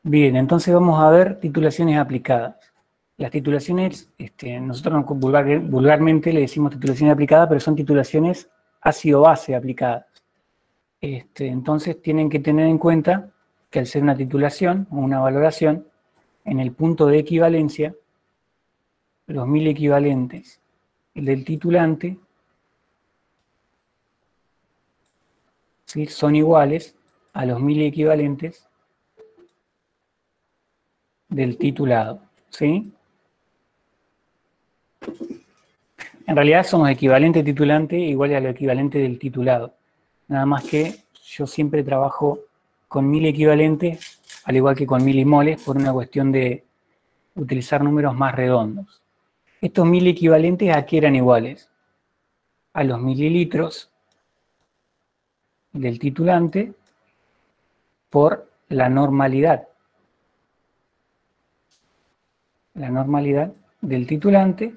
Bien, entonces vamos a ver titulaciones aplicadas. Las titulaciones, nosotros vulgarmente le decimos titulaciones aplicadas, pero son titulaciones ácido-base aplicadas. Entonces tienen que tener en cuenta que al ser una titulación o una valoración, en el punto de equivalencia, los 1000 equivalentes del titulante, ¿sí?, son iguales a los 1000 equivalentes del titulado, ¿sí? En realidad son los equivalentes titulante iguales a los equivalentes del titulado. Nada más que yo siempre trabajo con 1000 equivalentes, al igual que con milimoles, por una cuestión de utilizar números más redondos. Estos 1000 equivalentes, ¿a qué eran iguales? A los mililitros del titulante por la normalidad. La normalidad del titulante,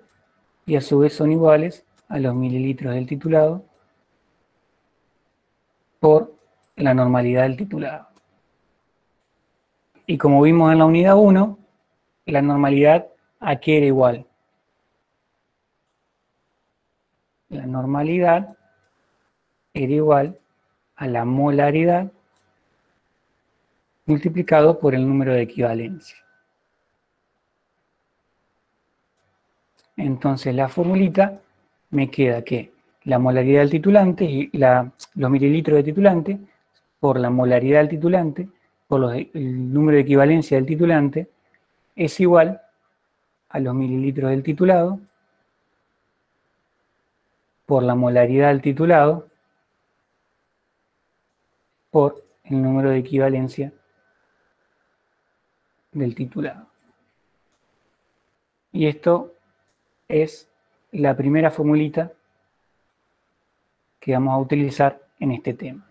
y a su vez son iguales a los mililitros del titulado por la normalidad del titulado. Y como vimos en la unidad 1, la normalidad, ¿a qué era igual? La normalidad era igual a la molaridad multiplicado por el número de equivalencia. Entonces la formulita me queda que la molaridad del titulante y los mililitros del titulante por la molaridad del titulante por el número de equivalencia del titulante es igual a los mililitros del titulado por la molaridad del titulado por el número de equivalencia del titulado. Y esto es la primera formulita que vamos a utilizar en este tema.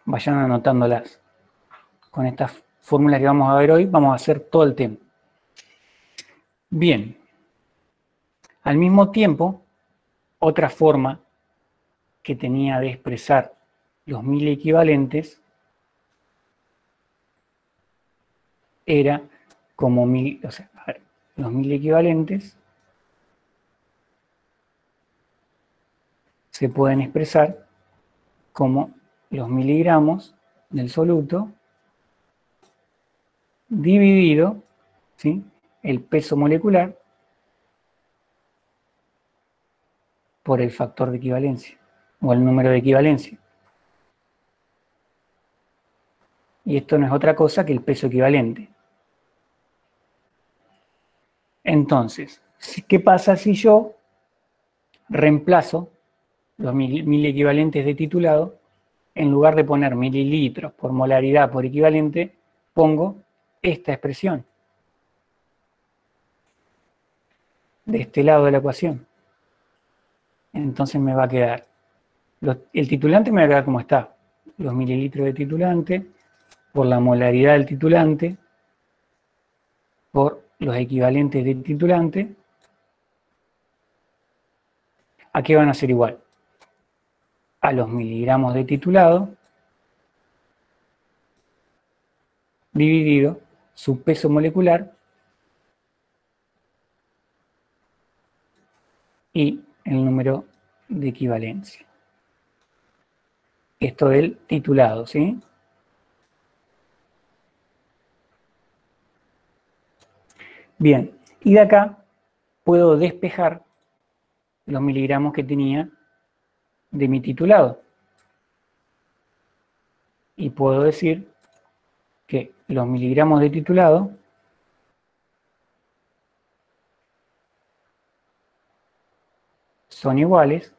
Vayan anotándolas. Con estas fórmulas que vamos a ver hoy, vamos a hacer todo el tema. Bien. Al mismo tiempo, otra forma que tenía de expresar los 1000 equivalentes era como los 1000 equivalentes se pueden expresar como los miligramos del soluto dividido, ¿sí?, el peso molecular por el factor de equivalencia o el número de equivalencia. Y esto no es otra cosa que el peso equivalente. Entonces, ¿qué pasa si yo reemplazo los 1000 equivalentes de titulado? En lugar de poner mililitros por molaridad por equivalente, pongo esta expresión de este lado de la ecuación. Entonces me va a quedar, el titulante me va a quedar como está, los mililitros de titulante por la molaridad del titulante por los equivalentes del titulante. ¿A qué van a ser igual? A los miligramos de titulado dividido su peso molecular y el número de equivalencia. Esto del titulado, ¿sí? Bien, y de acá puedo despejar los miligramos que tenía de mi titulado. Y puedo decir que los miligramos de titulado son iguales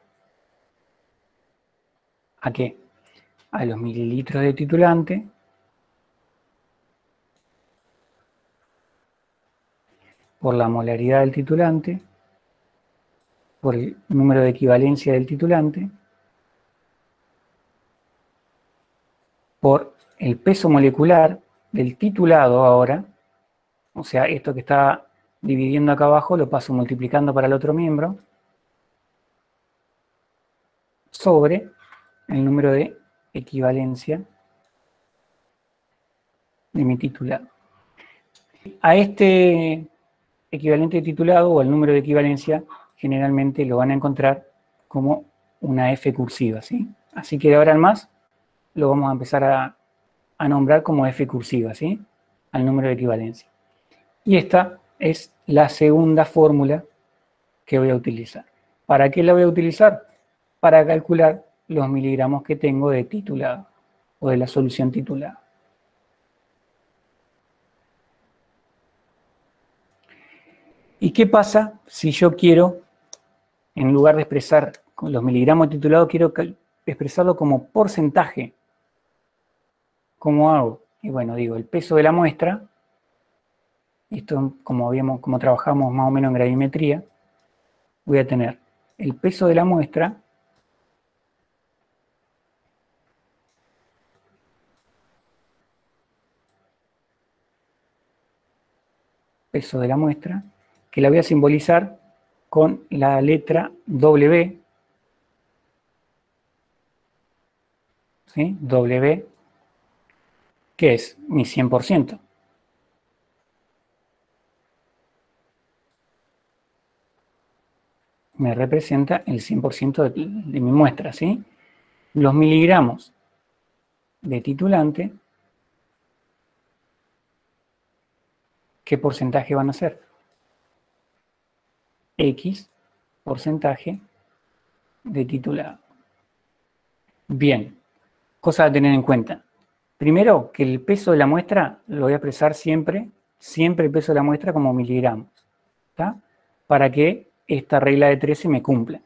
¿a qué? A los mililitros de titulante por la molaridad del titulante por el número de equivalencia del titulante por el peso molecular del titulado ahora, o sea, esto que está dividiendo acá abajo lo paso multiplicando para el otro miembro, sobre el número de equivalencia de mi titulado. A este equivalente de titulado o al número de equivalencia generalmente lo van a encontrar como una F cursiva, ¿sí? Así que de ahora en más lo vamos a empezar a nombrar como F cursiva, ¿sí? Al número de equivalencia. Y esta es la segunda fórmula que voy a utilizar. ¿Para qué la voy a utilizar? Para calcular los miligramos que tengo de titulado o de la solución titulada. ¿Y qué pasa si yo quiero, en lugar de expresar los miligramos titulados, quiero expresarlo como porcentaje? ¿Cómo hago? Y bueno, digo, el peso de la muestra, esto como trabajamos más o menos en gravimetría, voy a tener el peso de la muestra que la voy a simbolizar con la letra W, ¿sí? W, que es mi 100%. Me representa el 100% de mi muestra, ¿sí? Los miligramos de titulante, ¿qué porcentaje van a ser? X porcentaje de titulado. Bien, cosas a tener en cuenta. Primero, que el peso de la muestra lo voy a expresar siempre el peso de la muestra como miligramos, ¿está? Para que esta regla de 13 me cumpla.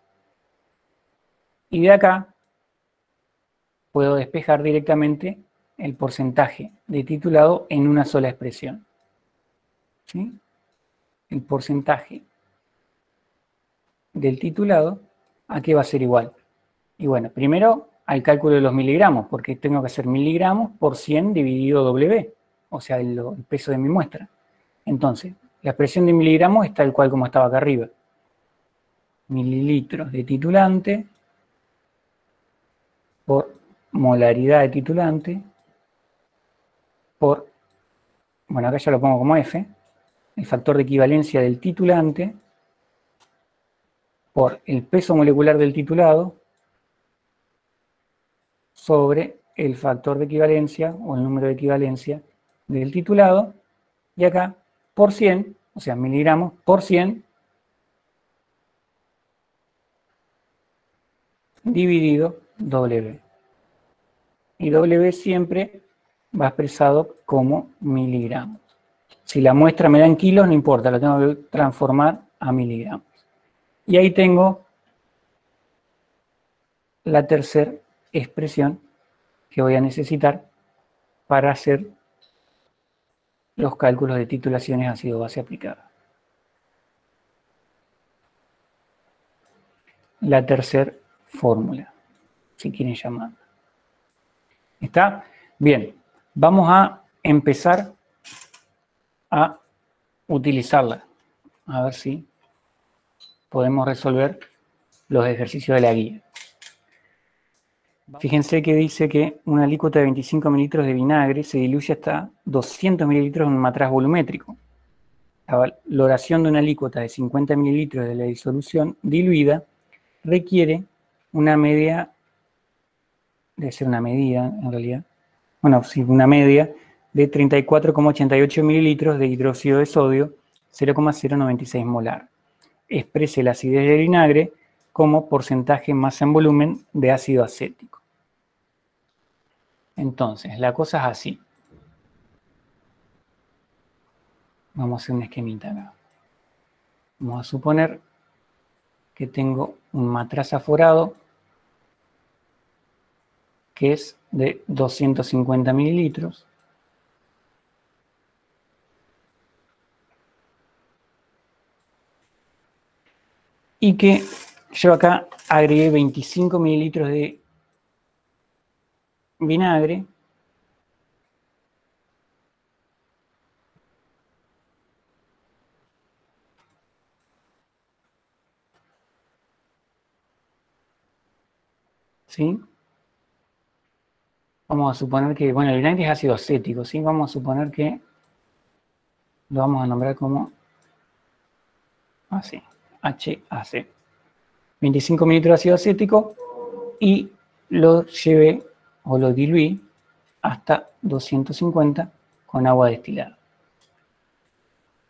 Y de acá puedo despejar directamente el porcentaje de titulado en una sola expresión, ¿sí? El porcentaje del titulado, ¿a qué va a ser igual? Y bueno, primero al cálculo de los miligramos, porque tengo que hacer miligramos por 100 dividido W, o sea, el peso de mi muestra. Entonces, la expresión de miligramos es tal cual como estaba acá arriba. Mililitros de titulante por molaridad de titulante por, bueno, acá ya lo pongo como F, el factor de equivalencia del titulante por el peso molecular del titulado sobre el factor de equivalencia o el número de equivalencia del titulado, y acá por 100, o sea, miligramos por 100 dividido W. Y W siempre va expresado como miligramos. Si la muestra me da en kilos, no importa, la tengo que transformar a miligramos. Y ahí tengo la tercera expresión que voy a necesitar para hacer los cálculos de titulaciones ácido-base aplicada. La tercera fórmula, si quieren llamarla. ¿Está? Bien, vamos a empezar a utilizarla. A ver si podemos resolver los ejercicios de la guía. Fíjense que dice que una alícuota de 25 mililitros de vinagre se diluye hasta 200 mililitros en un matraz volumétrico. La valoración de una alícuota de 50 mililitros de la disolución diluida requiere una media, debe ser una medida en realidad, bueno, sí, una media de 34,88 mililitros de hidróxido de sodio, 0,096 molar. Exprese la acidez del vinagre como porcentaje en masa en volumen de ácido acético. Entonces, la cosa es así. Vamos a hacer un esquemita acá. Vamos a suponer que tengo un matraz aforado que es de 250 mililitros. Y que yo acá agregué 25 mililitros de vinagre. ¿Sí? Vamos a suponer que, bueno, el vinagre es ácido acético, ¿sí? Vamos a suponer que lo vamos a nombrar como así, HAC. 25 mililitros de ácido acético y lo llevé o lo diluí hasta 250 con agua destilada.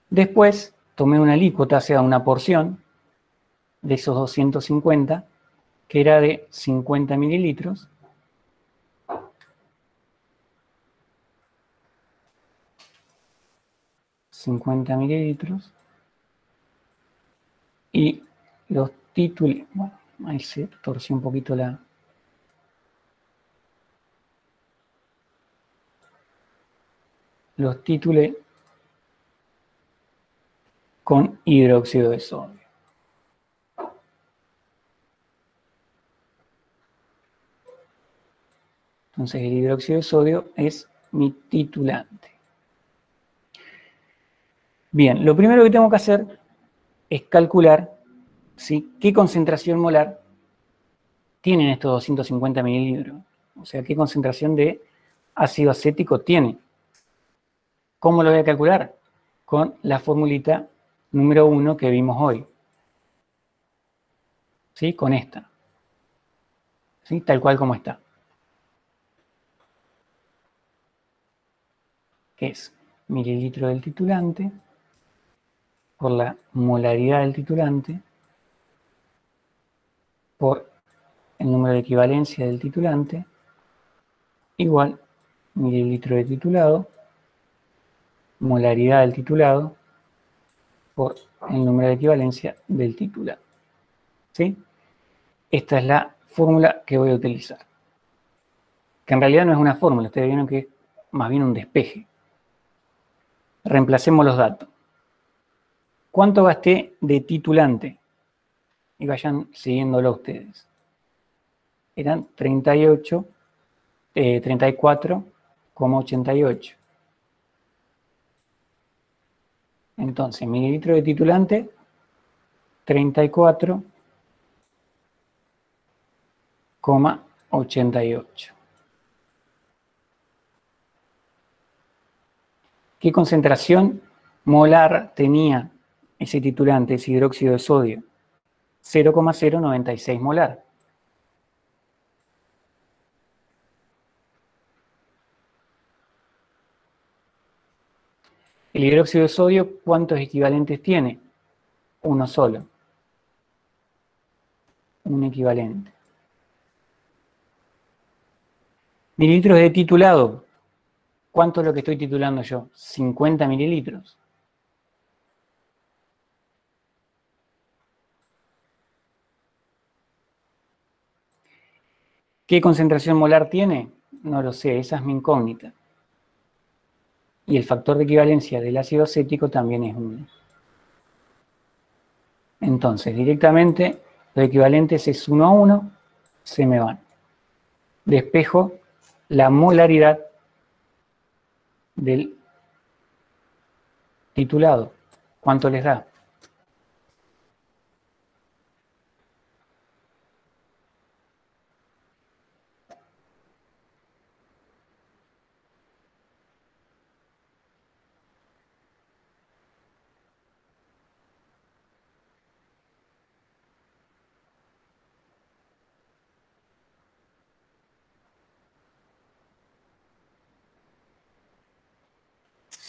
Después tomé una alícuota, o sea, una porción de esos 250, que era de 50 mililitros. Y los títulos, bueno, ahí se torció un poquito los títulos con hidróxido de sodio. Entonces el hidróxido de sodio es mi titulante. Bien, lo primero que tengo que hacer es calcular, ¿sí?, qué concentración molar tienen estos 250 mililitros. O sea, qué concentración de ácido acético tiene. ¿Cómo lo voy a calcular? Con la formulita número 1 que vimos hoy. ¿Sí? Con esta. ¿Sí? Tal cual como está. Que es mililitro del titulante por la molaridad del titulante por el número de equivalencia del titulante igual mililitro de titulado, molaridad del titulado por el número de equivalencia del titulado. ¿Sí? Esta es la fórmula que voy a utilizar. Que en realidad no es una fórmula, ustedes vieron que es más bien un despeje. Reemplacemos los datos. ¿Cuánto gasté de titulante? Y vayan siguiéndolo ustedes. Eran 34,88. Entonces, mililitro de titulante, 34,88. ¿Qué concentración molar tenía ese titulante, ese hidróxido de sodio? 0,096 molar. El hidróxido de sodio, ¿cuántos equivalentes tiene? Uno solo. Un equivalente. Mililitros de titulado. ¿Cuánto es lo que estoy titulando yo? 50 mililitros. ¿Qué concentración molar tiene? No lo sé, esa es mi incógnita. Y el factor de equivalencia del ácido acético también es 1. Entonces, directamente, los equivalentes es 1 a 1, se me van. Despejo la molaridad del titulado. ¿Cuánto les da?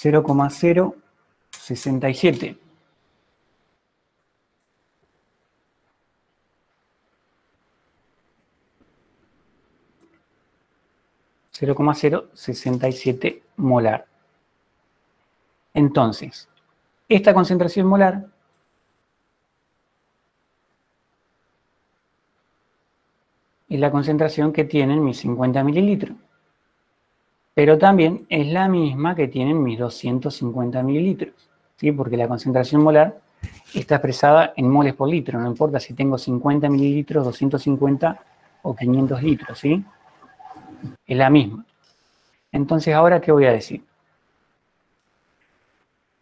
Cero coma 0,067. (0,067 molar. Entonces, esta concentración molar es la concentración que tienen mis 50 mililitros. Pero también es la misma que tienen mis 250 mililitros. ¿Sí? Porque la concentración molar está expresada en moles por litro. No importa si tengo 50 mililitros, 250 o 500 litros. ¿Sí? Es la misma. Entonces, ¿ahora qué voy a decir?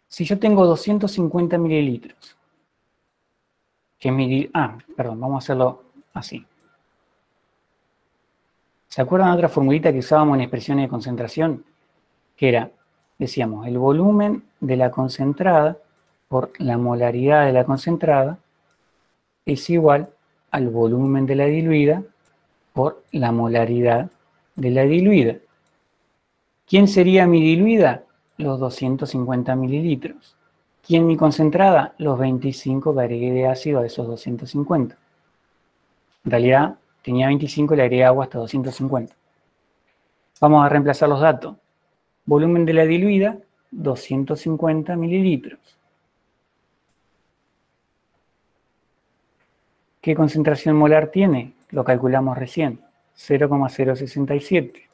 Si yo tengo 250 mililitros, perdón, vamos a hacerlo así. ¿Se acuerdan de otra formulita que usábamos en expresiones de concentración? Que era, decíamos, el volumen de la concentrada por la molaridad de la concentrada es igual al volumen de la diluida por la molaridad de la diluida. ¿Quién sería mi diluida? Los 250 mililitros. ¿Quién mi concentrada? Los 25 que agregué de ácido a esos 250. En realidad tenía 25 y le agregué agua hasta 250. Vamos a reemplazar los datos. Volumen de la diluida, 250 mililitros. ¿Qué concentración molar tiene? Lo calculamos recién, 0,067.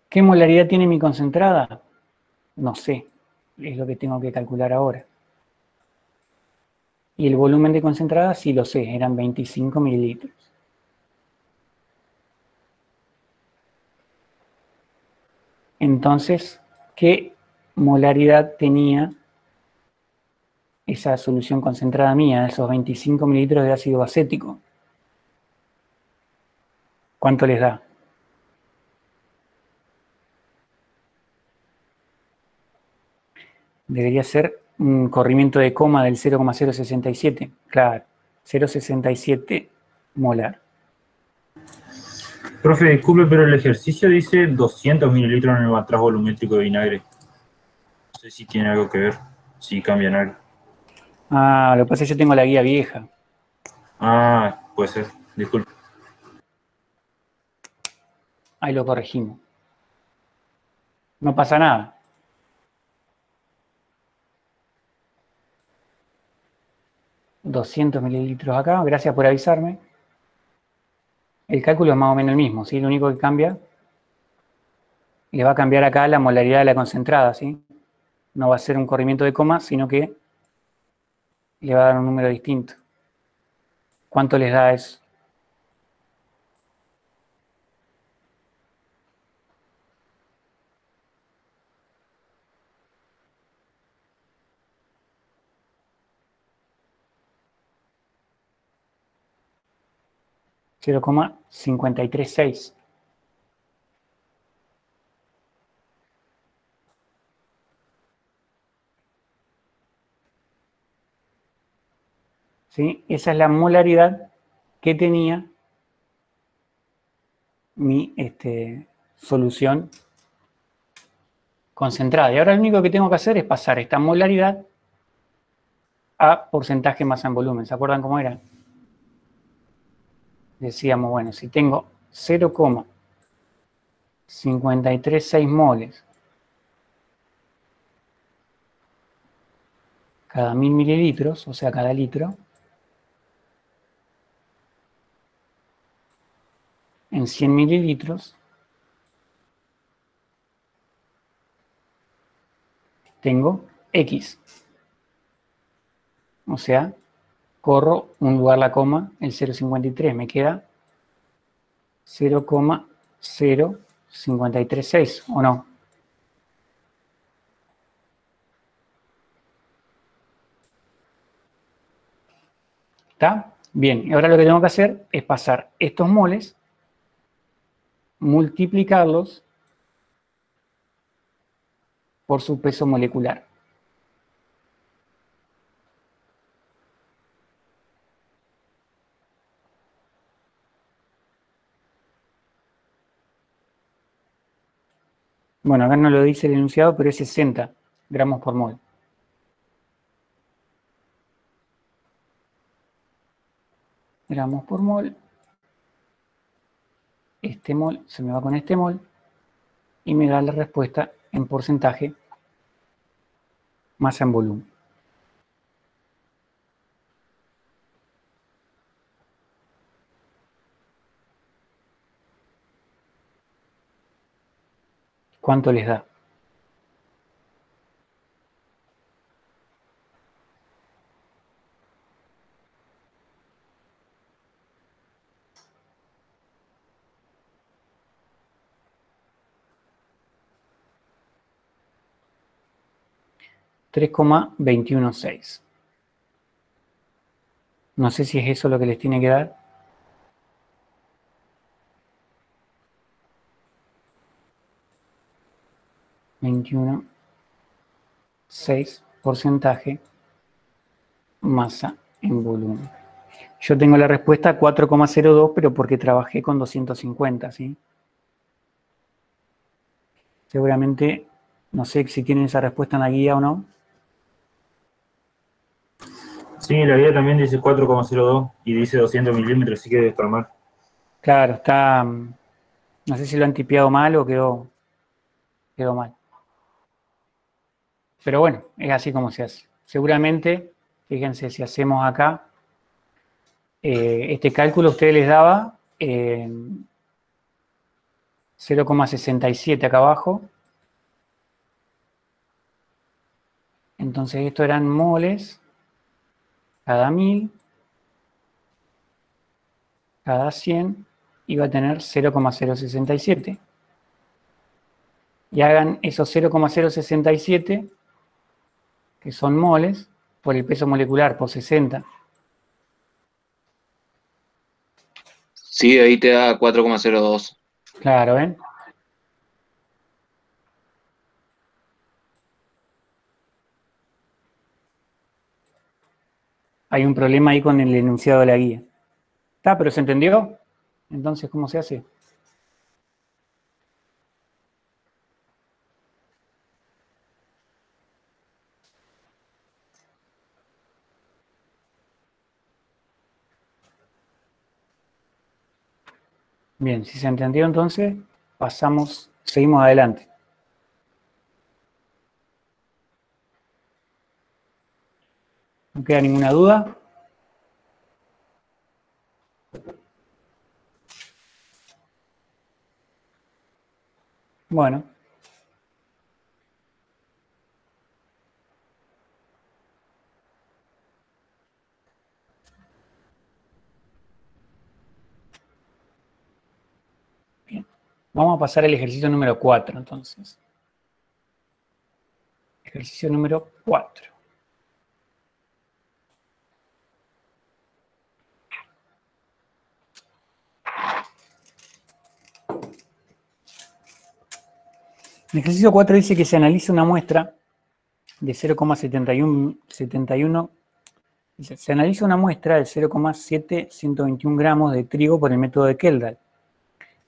¿Qué molaridad tiene mi concentrada? No sé, es lo que tengo que calcular ahora. Y el volumen de concentrada sí lo sé, eran 25 mililitros. Entonces, ¿qué molaridad tenía esa solución concentrada mía, esos 25 mililitros de ácido acético? ¿Cuánto les da? Debería ser un corrimiento de coma del 0,067. Claro, 0,67 molar. Profe, disculpe, pero el ejercicio dice 200 mililitros en el atrás volumétrico de vinagre. No sé si tiene algo que ver, si cambian algo. Ah, lo que pasa es que yo tengo la guía vieja. Ah, puede ser, disculpe. Ahí lo corregimos. No pasa nada. $200 mililitros acá, gracias por avisarme. El cálculo es más o menos el mismo, ¿sí? Lo único que cambia, le va a cambiar acá la molaridad de la concentrada, ¿sí? No va a ser un corrimiento de coma, sino que le va a dar un número distinto. ¿Cuánto les da eso? $0,536. ¿Sí? Esa es la molaridad que tenía mi solución concentrada. Y ahora lo único que tengo que hacer es pasar esta molaridad a porcentaje masa en volumen. ¿Se acuerdan cómo era? Decíamos, bueno, si tengo 0,536 moles cada 1000 mililitros, o sea, cada litro, en 100 mililitros, tengo X. O sea, corro un lugar la coma, el 0,53, me queda 0,0536, ¿o no? ¿Está? Bien, y ahora lo que tengo que hacer es pasar estos moles, multiplicarlos por su peso molecular. Bueno, acá no lo dice el enunciado, pero es 60 gramos por mol. Gramos por mol. Este mol se me va con este mol y me da la respuesta en porcentaje masa en volumen. ¿Cuánto les da? $3,216. No sé si es eso lo que les tiene que dar. (21,6) porcentaje masa en volumen. Yo tengo la respuesta 4,02, pero porque trabajé con 250, ¿sí? Seguramente, no sé si tienen esa respuesta en la guía o no. Sí, la guía también dice 4,02 y dice 200 milímetros, así que debe estar mal. Claro, está... No sé si lo han tipeado mal o quedó mal. Pero bueno, es así como se hace. Seguramente, fíjense, si hacemos acá, este cálculo a ustedes les daba 0,67 acá abajo. Entonces esto eran moles cada 1000, cada 100, iba a tener 0,067. Y hagan esos 0,067, que son moles, por el peso molecular, por 60. Sí, ahí te da 4,02. Claro, ¿ven? Hay un problema ahí con el enunciado de la guía. ¿Está? ¿Pero se entendió? Entonces, ¿cómo se hace? Bien, si se entendió entonces, seguimos adelante. ¿No queda ninguna duda? Bueno. Bien. Vamos a pasar al ejercicio número 4, entonces. Ejercicio número 4. El ejercicio 4 dice que se analiza una muestra de 0,71, se analiza una muestra de 0,7121 gramos de trigo por el método de Kendall.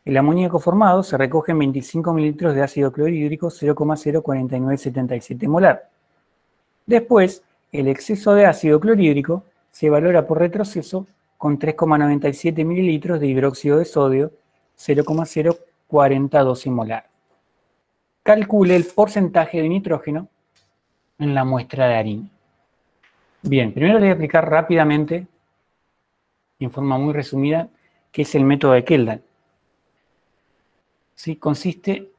El amoníaco formado se recoge en 25 mililitros de ácido clorhídrico, 0,04977 molar. Después, el exceso de ácido clorhídrico se valora por retroceso con 3,97 mililitros de hidróxido de sodio, 0,04012 molar. Calcule el porcentaje de nitrógeno en la muestra de harina. Bien, primero le voy a explicar rápidamente, en forma muy resumida, qué es el método de Kendall. ¿Sí? Consiste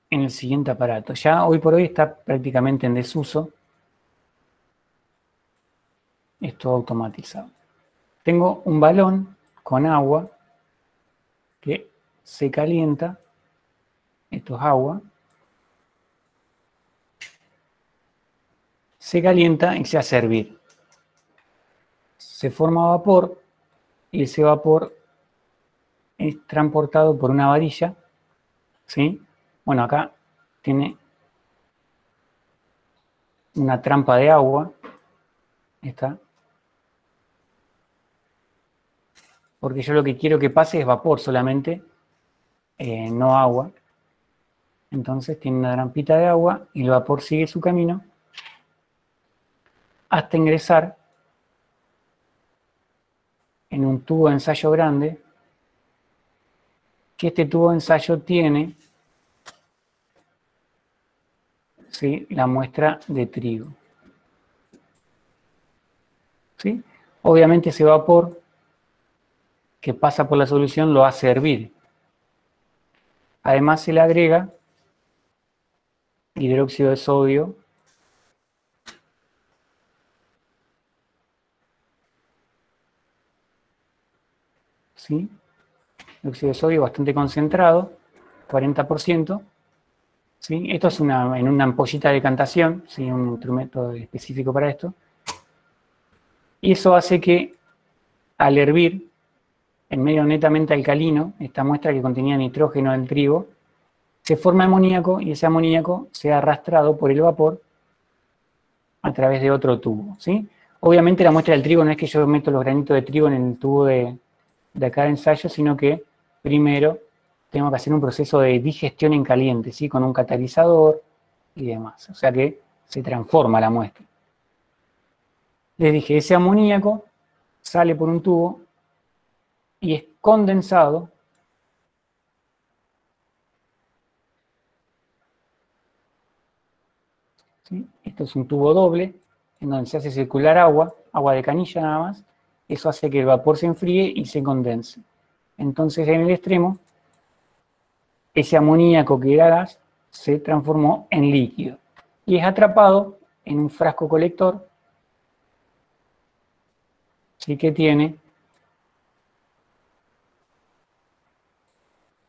en el siguiente aparato. Ya hoy por hoy está prácticamente en desuso. Es todo automatizado. Tengo un balón con agua que se calienta. Esto es agua. Se calienta y se hace hervir. Se forma vapor y ese vapor es transportado por una varilla. ¿Sí? Bueno, acá tiene una trampa de agua. Esta. Porque yo lo que quiero que pase es vapor solamente, no agua. Entonces tiene una trampita de agua y el vapor sigue su camino hasta ingresar en un tubo de ensayo grande, que este tubo de ensayo tiene, ¿sí?, la muestra de trigo. ¿Sí? Obviamente ese vapor que pasa por la solución lo hace hervir. Además se le agrega hidróxido de sodio, ¿sí?, hidróxido de sodio bastante concentrado, 40%. ¿Sí? Esto es en una ampollita de decantación, ¿sí?, un instrumento específico para esto. Y eso hace que al hervir, en medio netamente alcalino, esta muestra que contenía nitrógeno del trigo, se forma amoníaco y ese amoníaco sea arrastrado por el vapor a través de otro tubo, ¿sí? Obviamente la muestra del trigo no es que yo meto los granitos de trigo en el tubo de acá de ensayo, sino que primero tengo que hacer un proceso de digestión en caliente, ¿sí? Con un catalizador y demás. O sea que se transforma la muestra. Les dije, ese amoníaco sale por un tubo y es condensado ¿sí? Esto es un tubo doble en donde se hace circular agua de canilla nada más. Eso hace que el vapor se enfríe y se condense. Entonces en el extremo, ese amoníaco que era gas se transformó en líquido y es atrapado en un frasco colector, ¿sí? Que tiene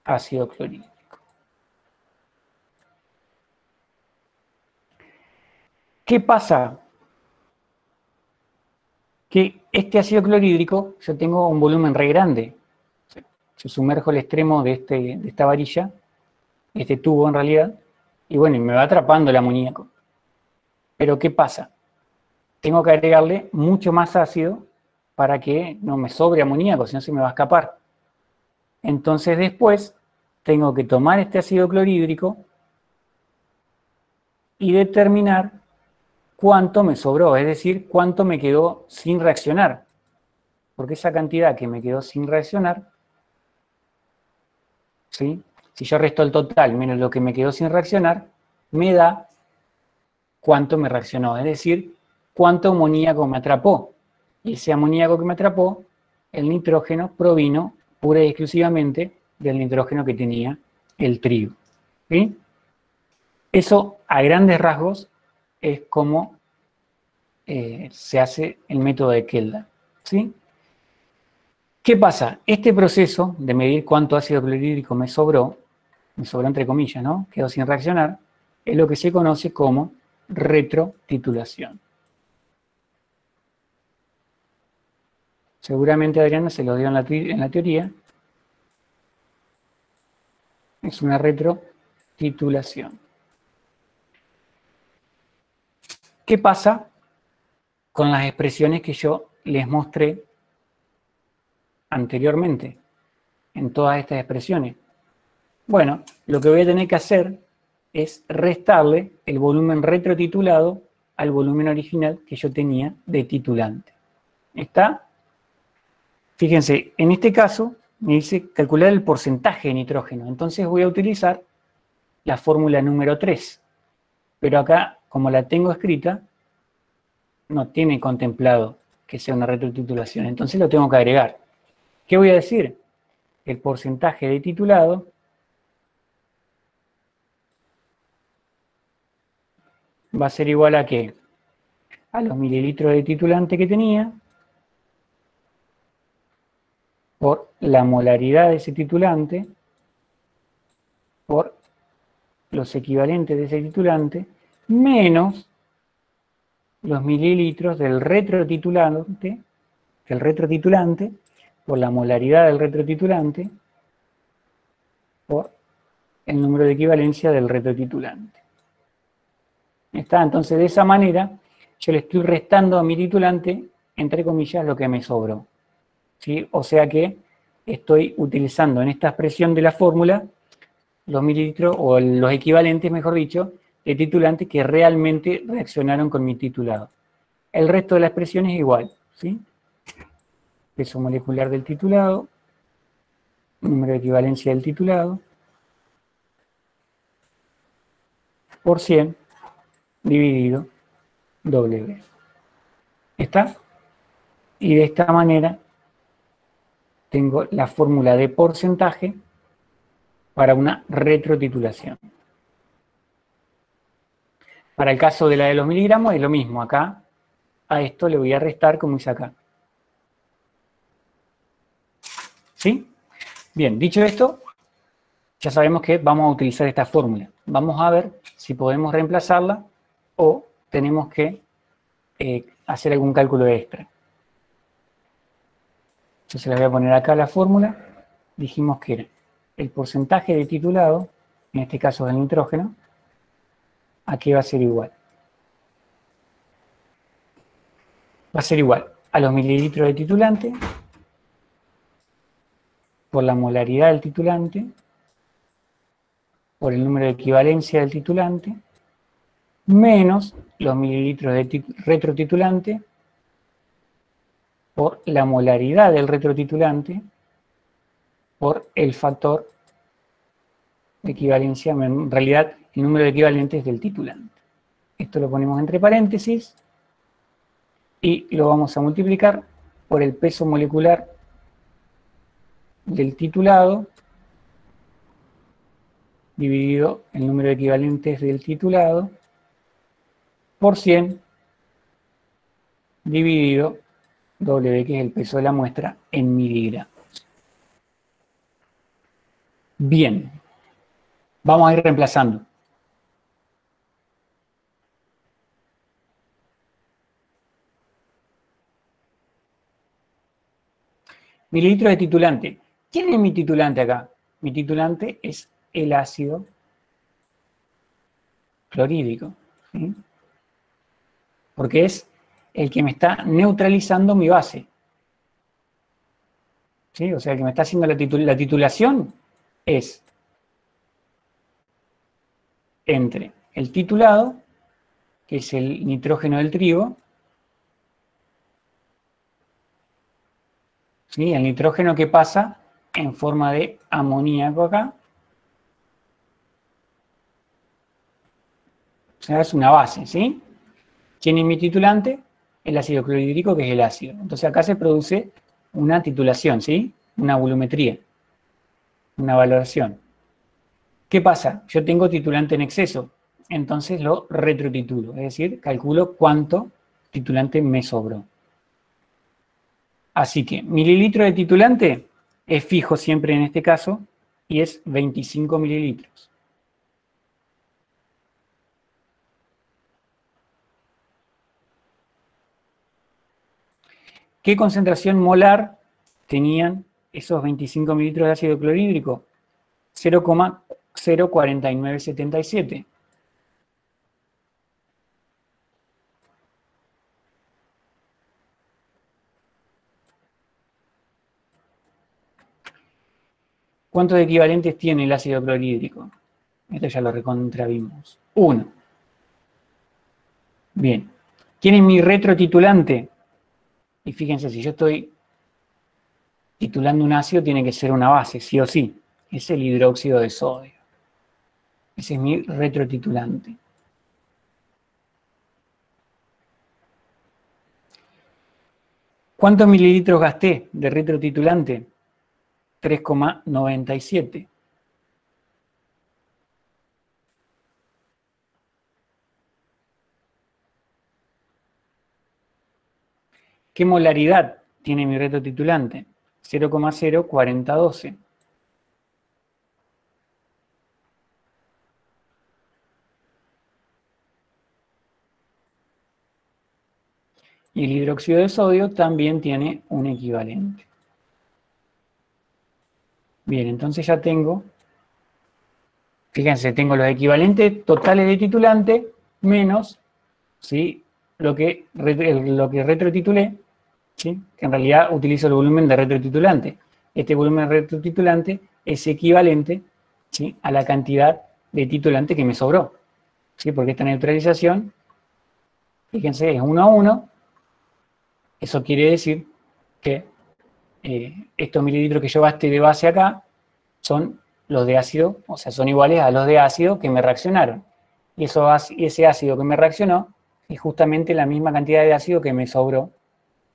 ácido clorhídrico. ¿Qué pasa? Que este ácido clorhídrico, yo tengo un volumen re grande. Yo sumerjo el extremo de esta varilla, este tubo en realidad, y bueno, me va atrapando el amoníaco. Pero ¿qué pasa? Tengo que agregarle mucho más ácido para que no me sobre amoníaco, si no se me va a escapar. Entonces después tengo que tomar este ácido clorhídrico y determinar cuánto me sobró, es decir, cuánto me quedó sin reaccionar. Porque esa cantidad que me quedó sin reaccionar, ¿sí? Si yo resto el total menos lo que me quedó sin reaccionar, me da cuánto me reaccionó, es decir, cuánto amoníaco me atrapó. Y ese amoníaco que me atrapó, el nitrógeno, provino pura y exclusivamente del nitrógeno que tenía el trigo. ¿Sí? Eso, a grandes rasgos, es como se hace el método de Kelda. ¿Sí? ¿Qué pasa? Este proceso de medir cuánto ácido clorhídrico me sobró entre comillas, ¿no? Quedó sin reaccionar, es lo que se conoce como retrotitulación. Seguramente Adriana se lo dio en la teoría. Es una retrotitulación. ¿Qué pasa con las expresiones que yo les mostré anteriormente? En todas estas expresiones. Bueno, lo que voy a tener que hacer es restarle el volumen retrotitulado al volumen original que yo tenía de titulante. ¿Está? Fíjense, en este caso me dice calcular el porcentaje de nitrógeno. Entonces voy a utilizar la fórmula número 3. Pero acá, como la tengo escrita, no tiene contemplado que sea una retrotitulación. Entonces lo tengo que agregar. ¿Qué voy a decir? El porcentaje de titulado va a ser igual a ¿qué? A los mililitros de titulante que tenía por la molaridad de ese titulante por los equivalentes de ese titulante menos los mililitros del retrotitulante por la molaridad del retrotitulante por el número de equivalencia del retrotitulante. ¿Está? Entonces, de esa manera, yo le estoy restando a mi titulante, entre comillas, lo que me sobró. ¿Sí? O sea que estoy utilizando en esta expresión de la fórmula los mililitros, o los equivalentes, mejor dicho, de titulante que realmente reaccionaron con mi titulado. El resto de la expresión es igual, ¿sí? Peso molecular del titulado, número de equivalencia del titulado, por 100 dividido W. ¿Está? Y de esta manera tengo la fórmula de porcentaje para una retrotitulación. Para el caso de la de los miligramos es lo mismo. Acá a esto le voy a restar como hice acá. ¿Sí? Bien, dicho esto, ya sabemos que vamos a utilizar esta fórmula. Vamos a ver si podemos reemplazarla o tenemos que hacer algún cálculo extra. Yo se las voy a poner acá la fórmula. Dijimos que era el porcentaje de titulado, en este caso del nitrógeno, ¿a qué va a ser igual? Va a ser igual a los mililitros de titulante por la molaridad del titulante, por el número de equivalencia del titulante, menos los mililitros de retrotitulante por la molaridad del retrotitulante por el factor de equivalencia, en realidad el número de equivalentes del titulante. Esto lo ponemos entre paréntesis y lo vamos a multiplicar por el peso molecular del titulado dividido el número de equivalentes del titulado por 100 dividido W, que es el peso de la muestra, en miligramos. Bien, vamos a ir reemplazando. Mililitros de titulante. ¿Quién es mi titulante acá? Mi titulante es el ácido clorhídrico, ¿sí? Porque es el que me está neutralizando mi base. ¿Sí? O sea, el que me está haciendo la titulación es entre el titulado, que es el nitrógeno del trigo, ¿sí? El nitrógeno que pasa en forma de amoníaco acá. O sea, es una base, ¿sí? ¿Quién es mi titulante? El ácido clorhídrico, que es el ácido. Entonces acá se produce una titulación, ¿sí? Una volumetría, una valoración. ¿Qué pasa? Yo tengo titulante en exceso, entonces lo retrotitulo, es decir, calculo cuánto titulante me sobró. Así que mililitro de titulante es fijo siempre en este caso y es 25 mililitros. ¿Qué concentración molar tenían esos 25 mililitros de ácido clorhídrico? 0,04977. ¿Cuántos equivalentes tiene el ácido clorhídrico? Esto ya lo recontravimos. 1. Bien. ¿Quién es mi retrotitulante? Y fíjense, si yo estoy titulando un ácido, tiene que ser una base, sí o sí. Es el hidróxido de sodio. Ese es mi retrotitulante. ¿Cuántos mililitros gasté de retrotitulante? 3,97. ¿Qué molaridad tiene mi retrotitulante? 0,04012. Y el hidróxido de sodio también tiene un equivalente. Bien, entonces ya tengo, fíjense, tengo los equivalentes totales de titulante menos, ¿sí?, lo que retrotitulé, ¿sí?, que en realidad utilizo el volumen de retrotitulante. Este volumen de retrotitulante es equivalente, ¿sí?, a la cantidad de titulante que me sobró, ¿sí?, porque esta neutralización, fíjense, es 1 a 1. Eso quiere decir que estos mililitros que yo gasté de base acá son los de ácido, o sea, son iguales a los de ácido que me reaccionaron. Y ese ácido que me reaccionó es justamente la misma cantidad de ácido que me sobró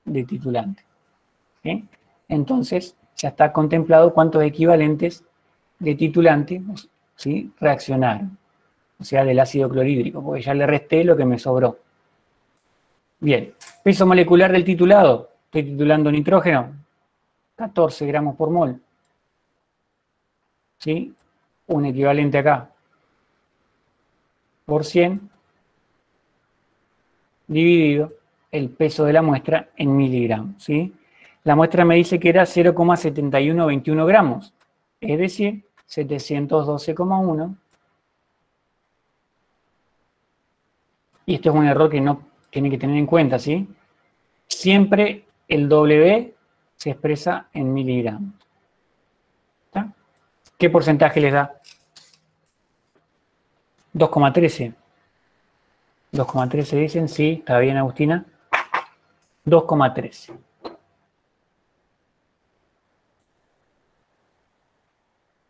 de titulante. ¿Sí? Entonces, ya está contemplado cuántos equivalentes de titulante, ¿sí?, reaccionaron. O sea, del ácido clorhídrico, porque ya le resté lo que me sobró. Bien, peso molecular del titulado. Estoy titulando nitrógeno, 14 gramos por mol. ¿Sí? Un equivalente acá por 100 dividido el peso de la muestra en miligramos. ¿Sí? la muestra me dice que era 0,7121 gramos, es decir, 712,1. Y esto es un error que no tiene que tener en cuenta, ¿sí? Siempre el W se expresa en miligramos. ¿Está? ¿Qué porcentaje les da? 2,13. 2,13 dicen, sí, está bien, Agustina. 2,13.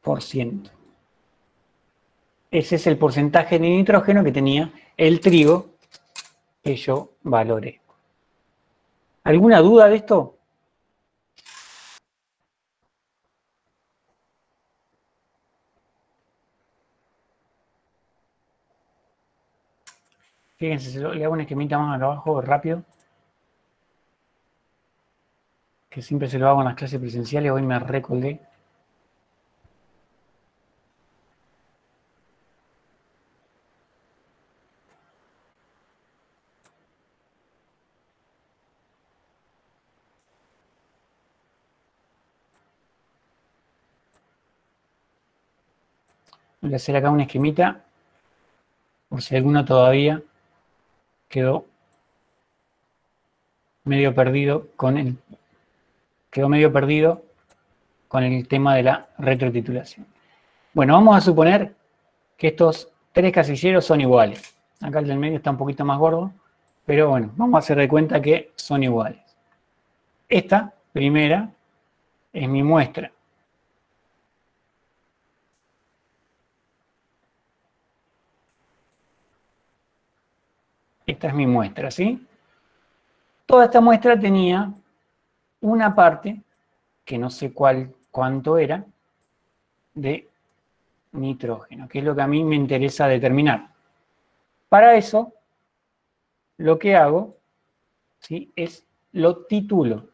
%. Ese es el porcentaje de nitrógeno que tenía el trigo que yo valoré. ¿Alguna duda de esto? Fíjense, le hago una esquemita más acá abajo, rápido. Que siempre se lo hago en las clases presenciales, hoy me recordé. Voy a hacer acá una esquemita, por si alguno todavía quedó medio perdido con el tema de la retrotitulación. Bueno, vamos a suponer que estos tres casilleros son iguales. Acá el del medio está un poquito más gordo, pero bueno, vamos a hacer de cuenta que son iguales. Esta primera es mi muestra. Esta es mi muestra, ¿sí? Toda esta muestra tenía una parte, que no sé cuánto era, de nitrógeno, que es lo que a mí me interesa determinar. Para eso, lo que hago, ¿sí?, es lo titulo.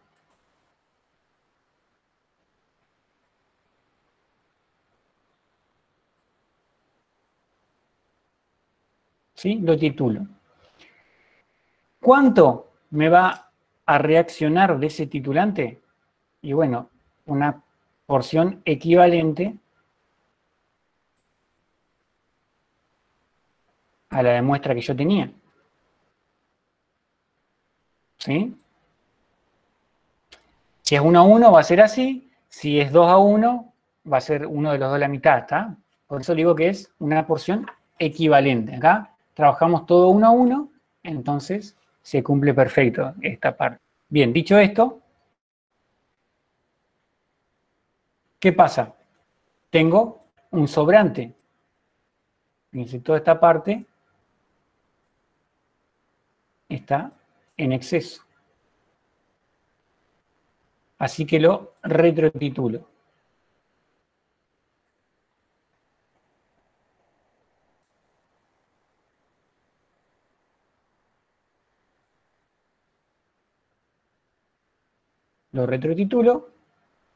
¿Sí? Lo titulo. ¿Cuánto me va a reaccionar de ese titulante? Y bueno, una porción equivalente a la de muestra que yo tenía. ¿Sí? Si es 1:1 va a ser así, si es 2:1 va a ser uno de los dos la mitad, ¿está? Por eso digo que es una porción equivalente. Acá trabajamos todo 1:1, entonces se cumple perfecto esta parte. Bien, dicho esto, ¿qué pasa? Tengo un sobrante. Fíjense, toda esta parte está en exceso. Así que lo retrotitulo. Lo retrotitulo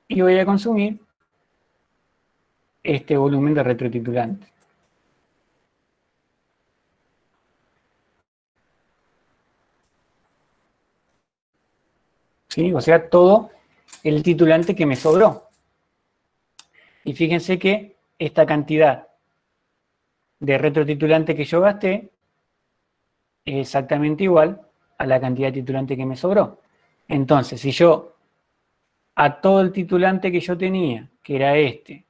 y voy a consumir este volumen de retrotitulante. ¿Sí? O sea, todo el titulante que me sobró. Y fíjense que esta cantidad de retrotitulante que yo gasté es exactamente igual a la cantidad de titulante que me sobró. Entonces, si yo a todo el titulante que yo tenía, que era este,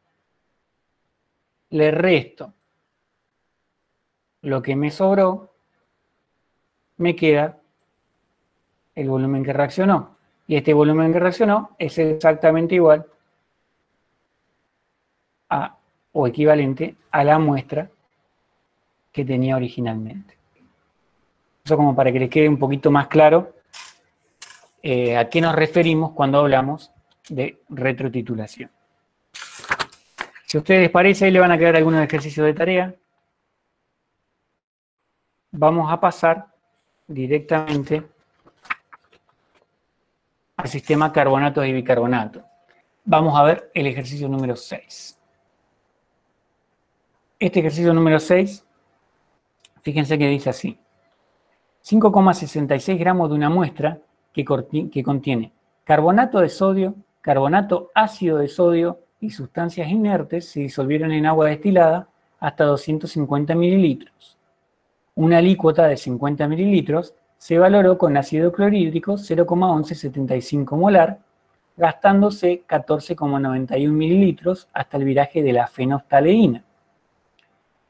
le resto lo que me sobró, me queda el volumen que reaccionó. Y este volumen que reaccionó es exactamente igual a, o equivalente a la muestra que tenía originalmente. Eso como para que les quede un poquito más claro a qué nos referimos cuando hablamos de retrotitulación. Si a ustedes les parece, ahí le van a quedar algunos ejercicios de tarea. Vamos a pasar directamente al sistema carbonatos y bicarbonatos. Vamos a ver el ejercicio número 6. Este ejercicio número 6, fíjense que dice así. 5,66 gramos de una muestra que contiene Carbonato de sodio, carbonato ácido de sodio y sustancias inertes se disolvieron en agua destilada hasta 250 mililitros. Una alícuota de 50 mililitros se valoró con ácido clorhídrico 0,1175 molar, gastándose 14,91 mililitros hasta el viraje de la fenoftaleína.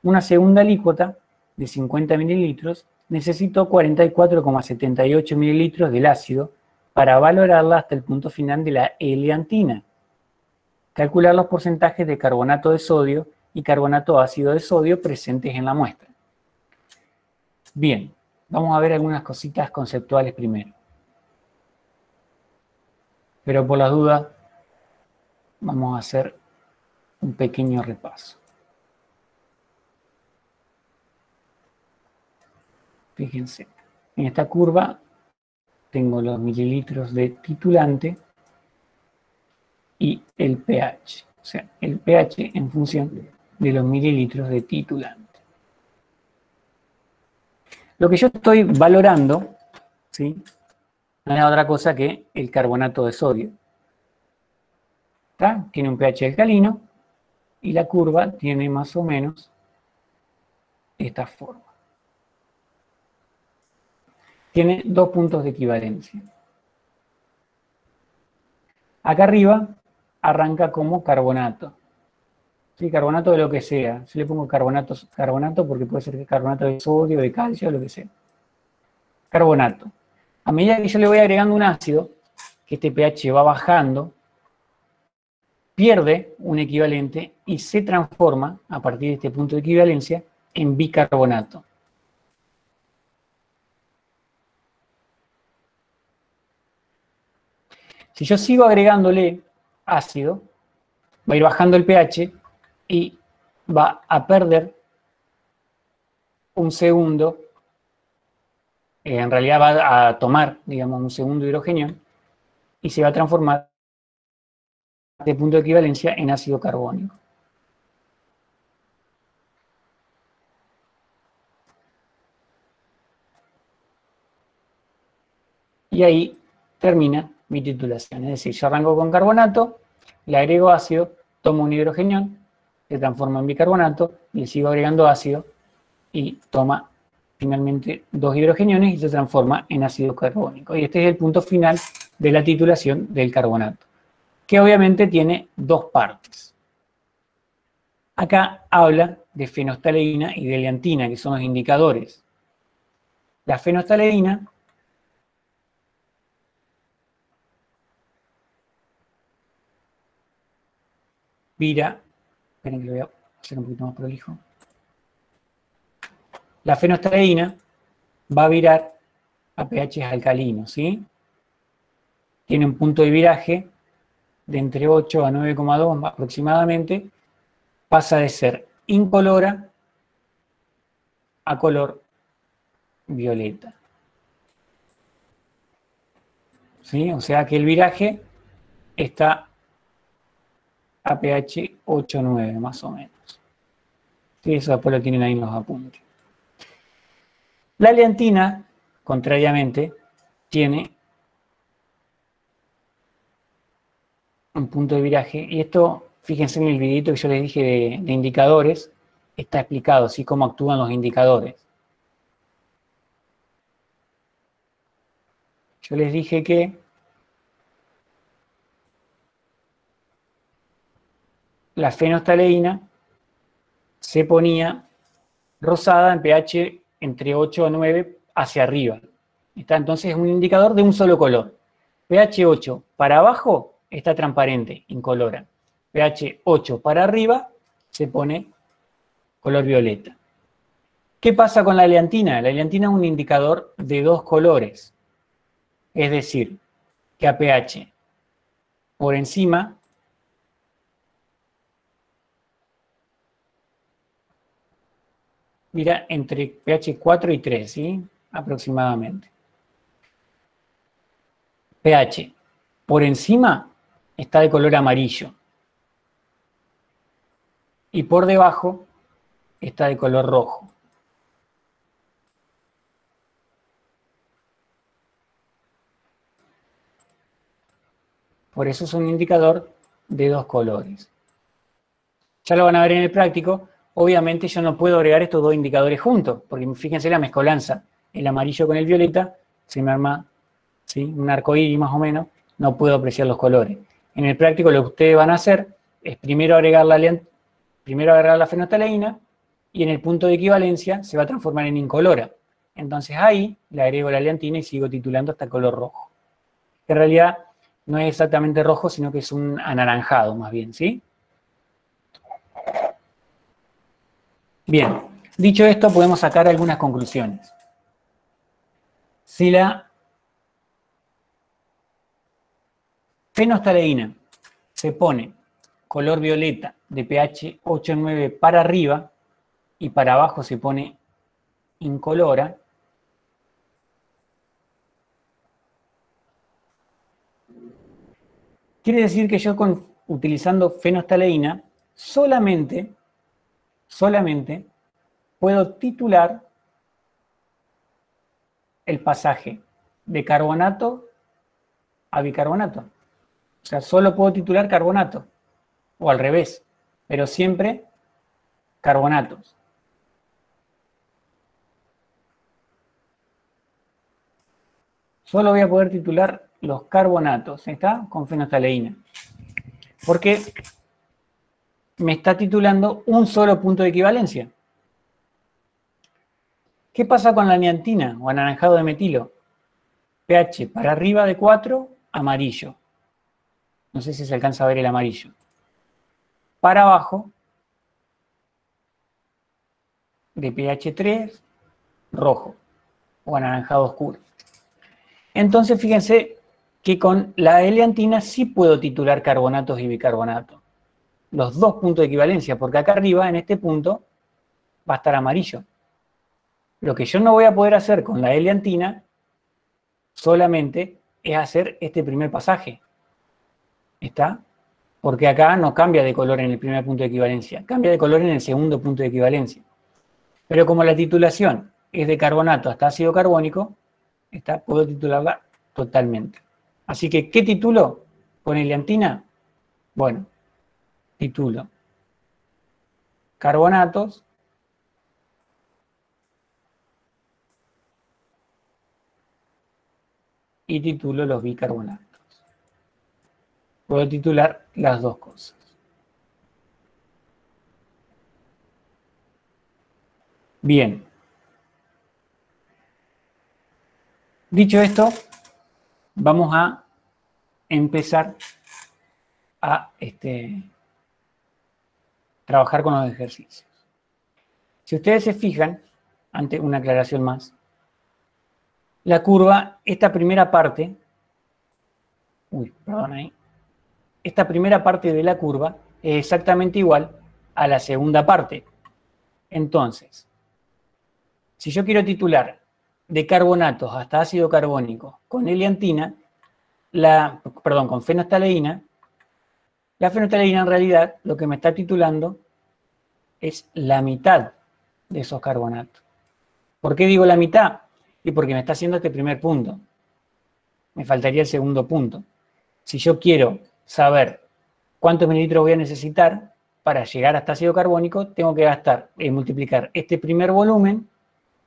Una segunda alícuota de 50 mililitros necesitó 44,78 mililitros del ácido para valorarla hasta el punto final de la eleantina. Calcular los porcentajes de carbonato de sodio y carbonato ácido de sodio presentes en la muestra. Bien, vamos a ver algunas cositas conceptuales primero. Pero por las dudas, vamos a hacer un pequeño repaso. Fíjense, en esta curva tengo los mililitros de titulante y el pH. O sea, el pH en función de los mililitros de titulante. Lo que yo estoy valorando, ¿sí?, no es otra cosa que el carbonato de sodio. ¿Está? Tiene un pH alcalino y la curva tiene más o menos esta forma. Tiene dos puntos de equivalencia. Acá arriba arranca como carbonato. ¿Sí? Carbonato de lo que sea. Yo le pongo carbonato porque puede ser carbonato de sodio, de calcio, lo que sea. Carbonato. A medida que yo le voy agregando un ácido, que este pH va bajando, pierde un equivalente y se transforma, a partir de este punto de equivalencia, en bicarbonato. Si yo sigo agregándole ácido, va a ir bajando el pH y va a perder un segundo, en realidad va a tomar, digamos, un segundo hidrogenio y se va a transformar de punto de equivalencia en ácido carbónico. Y ahí termina mi titulación. Es decir, yo arranco con carbonato, le agrego ácido, tomo un hidrogenio, se transforma en bicarbonato, le sigo agregando ácido y toma finalmente dos hidrogeniones y se transforma en ácido carbónico. Y este es el punto final de la titulación del carbonato, que obviamente tiene dos partes. Acá habla de fenoftaleína y de eleantina, que son los indicadores. La fenoftaleína vira, esperen que lo voy a hacer un poquito más prolijo. La fenoftaleína va a virar a pH alcalinos, ¿sí? Tiene un punto de viraje de entre 8 a 9,2 aproximadamente, pasa de ser incolora a color violeta. ¿Sí? O sea que el viraje está a pH 8,9 más o menos. Sí, eso después lo tienen ahí en los apuntes. La eleantina, contrariamente, tiene un punto de viraje, y esto, fíjense en el videito que yo les dije de indicadores, está explicado, así cómo actúan los indicadores. Yo les dije que la fenoftaleína se ponía rosada en pH entre 8 a 9 hacia arriba. Está entonces un indicador de un solo color. pH 8 para abajo está transparente, incolora. pH 8 para arriba se pone color violeta. ¿Qué pasa con la eleantina? La eleantina es un indicador de dos colores. Es decir, que a pH por encima mira entre pH 4 y 3, ¿sí? Aproximadamente. pH por encima está de color amarillo. Y por debajo está de color rojo. Por eso es un indicador de dos colores. Ya lo van a ver en el práctico. Obviamente yo no puedo agregar estos dos indicadores juntos, porque fíjense la mezcolanza. El amarillo con el violeta se me arma, ¿sí?, un arcoíris más o menos. No puedo apreciar los colores. En el práctico lo que ustedes van a hacer es primero agregar la fenolftaleína y en el punto de equivalencia se va a transformar en incolora. Entonces ahí le agrego la leantina y sigo titulando hasta color rojo. En realidad no es exactamente rojo, sino que es un anaranjado más bien, ¿sí? Bien, dicho esto podemos sacar algunas conclusiones. Si la fenolftaleína se pone color violeta de pH 8,9 para arriba y para abajo se pone incolora, quiere decir que yo utilizando fenolftaleína solamente puedo titular el pasaje de carbonato a bicarbonato. O sea, solo puedo titular carbonato, o al revés, pero siempre carbonatos. Solo voy a poder titular los carbonatos, ¿está? Con fenolftaleína. Porque me está titulando un solo punto de equivalencia. ¿Qué pasa con la niantina o anaranjado de metilo? pH para arriba de 4, amarillo. No sé si se alcanza a ver el amarillo. Para abajo, de pH 3, rojo o anaranjado oscuro. Entonces, fíjense que con la eleantina sí puedo titular carbonatos y bicarbonatos. Los dos puntos de equivalencia, porque acá arriba, en este punto, va a estar amarillo. Lo que yo no voy a poder hacer con la eleantina solamente es hacer este primer pasaje. ¿Está? Porque acá no cambia de color en el primer punto de equivalencia, cambia de color en el segundo punto de equivalencia. Pero como la titulación es de carbonato hasta ácido carbónico, puedo titularla totalmente. Así que, ¿qué titulo con eleantina? Bueno, titulo carbonatos y titulo los bicarbonatos. Puedo titular las dos cosas. Bien. Dicho esto, vamos a empezar a trabajar con los ejercicios. Si ustedes se fijan, ante una aclaración más, la curva, esta primera parte, esta primera parte de la curva es exactamente igual a la segunda parte. Entonces, si yo quiero titular de carbonatos hasta ácido carbónico con eleantina, con fenolftaleína, la fenolftaleína en realidad lo que me está titulando es la mitad de esos carbonatos. ¿Por qué digo la mitad? Y porque me está haciendo este primer punto. Me faltaría el segundo punto. Si yo quiero saber cuántos mililitros voy a necesitar para llegar hasta ácido carbónico, tengo que multiplicar este primer volumen,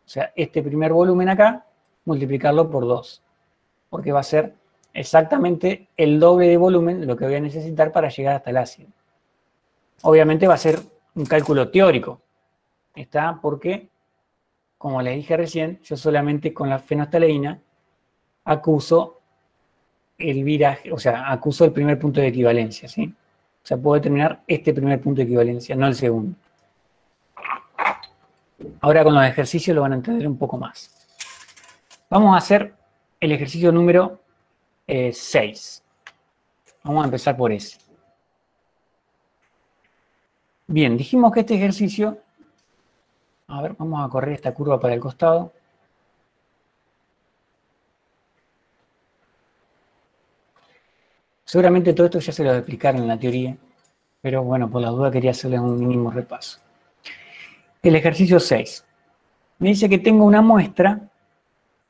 o sea, este primer volumen acá, multiplicarlo por 2. Porque va a ser exactamente el doble de volumen de lo que voy a necesitar para llegar hasta el ácido. Obviamente va a ser un cálculo teórico. ¿Está? Porque, como les dije recién, yo solamente con la fenolftaleína acuso el viraje, o sea, acuso el primer punto de equivalencia, ¿sí? O sea, puedo determinar este primer punto de equivalencia, no el segundo. Ahora con los ejercicios lo van a entender un poco más. Vamos a hacer el ejercicio número 6. Vamos a empezar por ese. Bien, dijimos que este ejercicio... A ver, vamos a correr esta curva para el costado. Seguramente todo esto ya se lo voy a explicar en la teoría, pero bueno, por la duda quería hacerles un mínimo repaso. El ejercicio 6. Me dice que tengo una muestra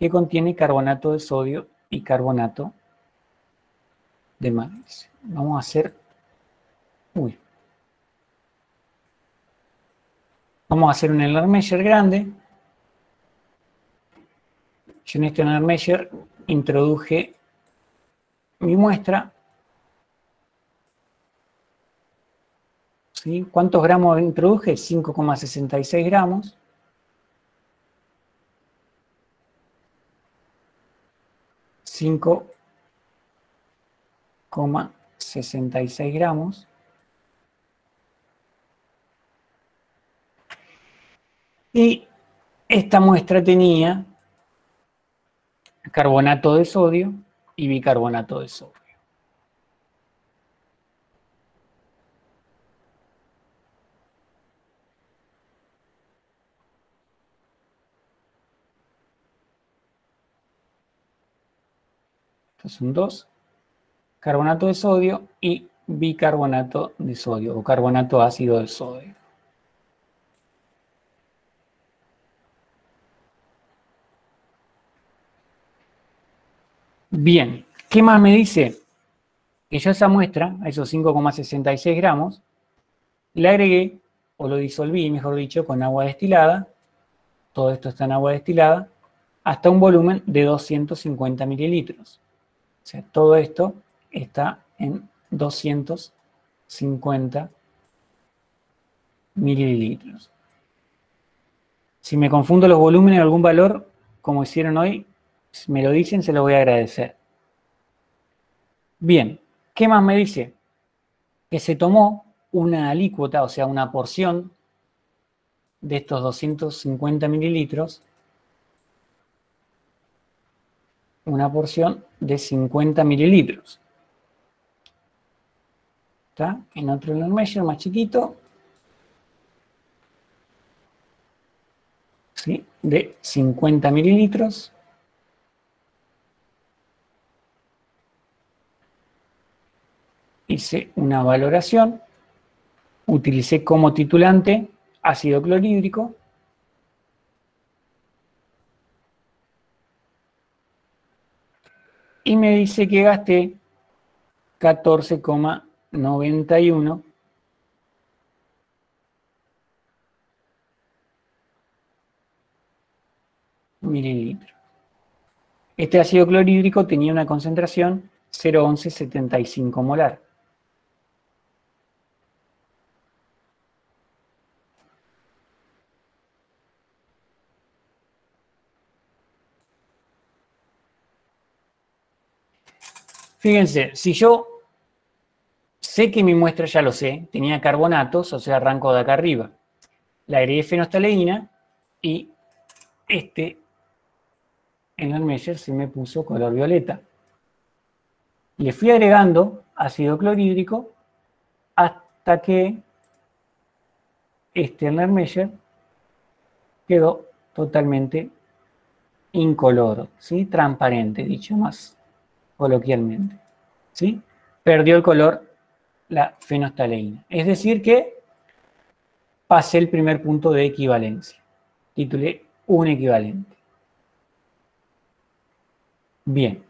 que contiene carbonato de sodio y carbonato de magnesio. Vamos a hacer... Vamos a hacer un Erlenmeyer grande. Yo en este Erlenmeyer introduje mi muestra. ¿Sí? ¿Cuántos gramos introduje? 5,66 gramos. $5,66 gramos. Y esta muestra tenía carbonato de sodio y bicarbonato de sodio. Estos son dos. Carbonato de sodio y bicarbonato de sodio o carbonato ácido de sodio. Bien, ¿qué más me dice? Que yo a esa muestra, a esos 5,66 gramos, le agregué, o lo disolví, mejor dicho, con agua destilada, todo esto está en agua destilada, hasta un volumen de 250 mililitros. O sea, todo esto está en 250 mililitros. Si me confundo los volúmenes en algún valor, como hicieron hoy, me lo dicen, se lo voy a agradecer. Bien, ¿qué más me dice? Que se tomó una alícuota, o sea, una porción de estos 250 mililitros, una porción de 50 mililitros. ¿Está? En otro Erlenmeyer más chiquito, ¿sí? De 50 mililitros. Hice una valoración, utilicé como titulante ácido clorhídrico. Y me dice que gasté 14,91 mililitros. Este ácido clorhídrico tenía una concentración 0,1175 molar. Fíjense, si yo sé que mi muestra, ya lo sé, tenía carbonatos, o sea, arranco de acá arriba. Le agregué fenolftaleína y este Erlenmeyer se me puso color violeta. Le fui agregando ácido clorhídrico hasta que este Erlenmeyer quedó totalmente incoloro, ¿sí? Transparente, dicho más coloquialmente, ¿sí? Perdió el color la fenolftaleína. Es decir que pasé el primer punto de equivalencia. Titulé un equivalente. Bien.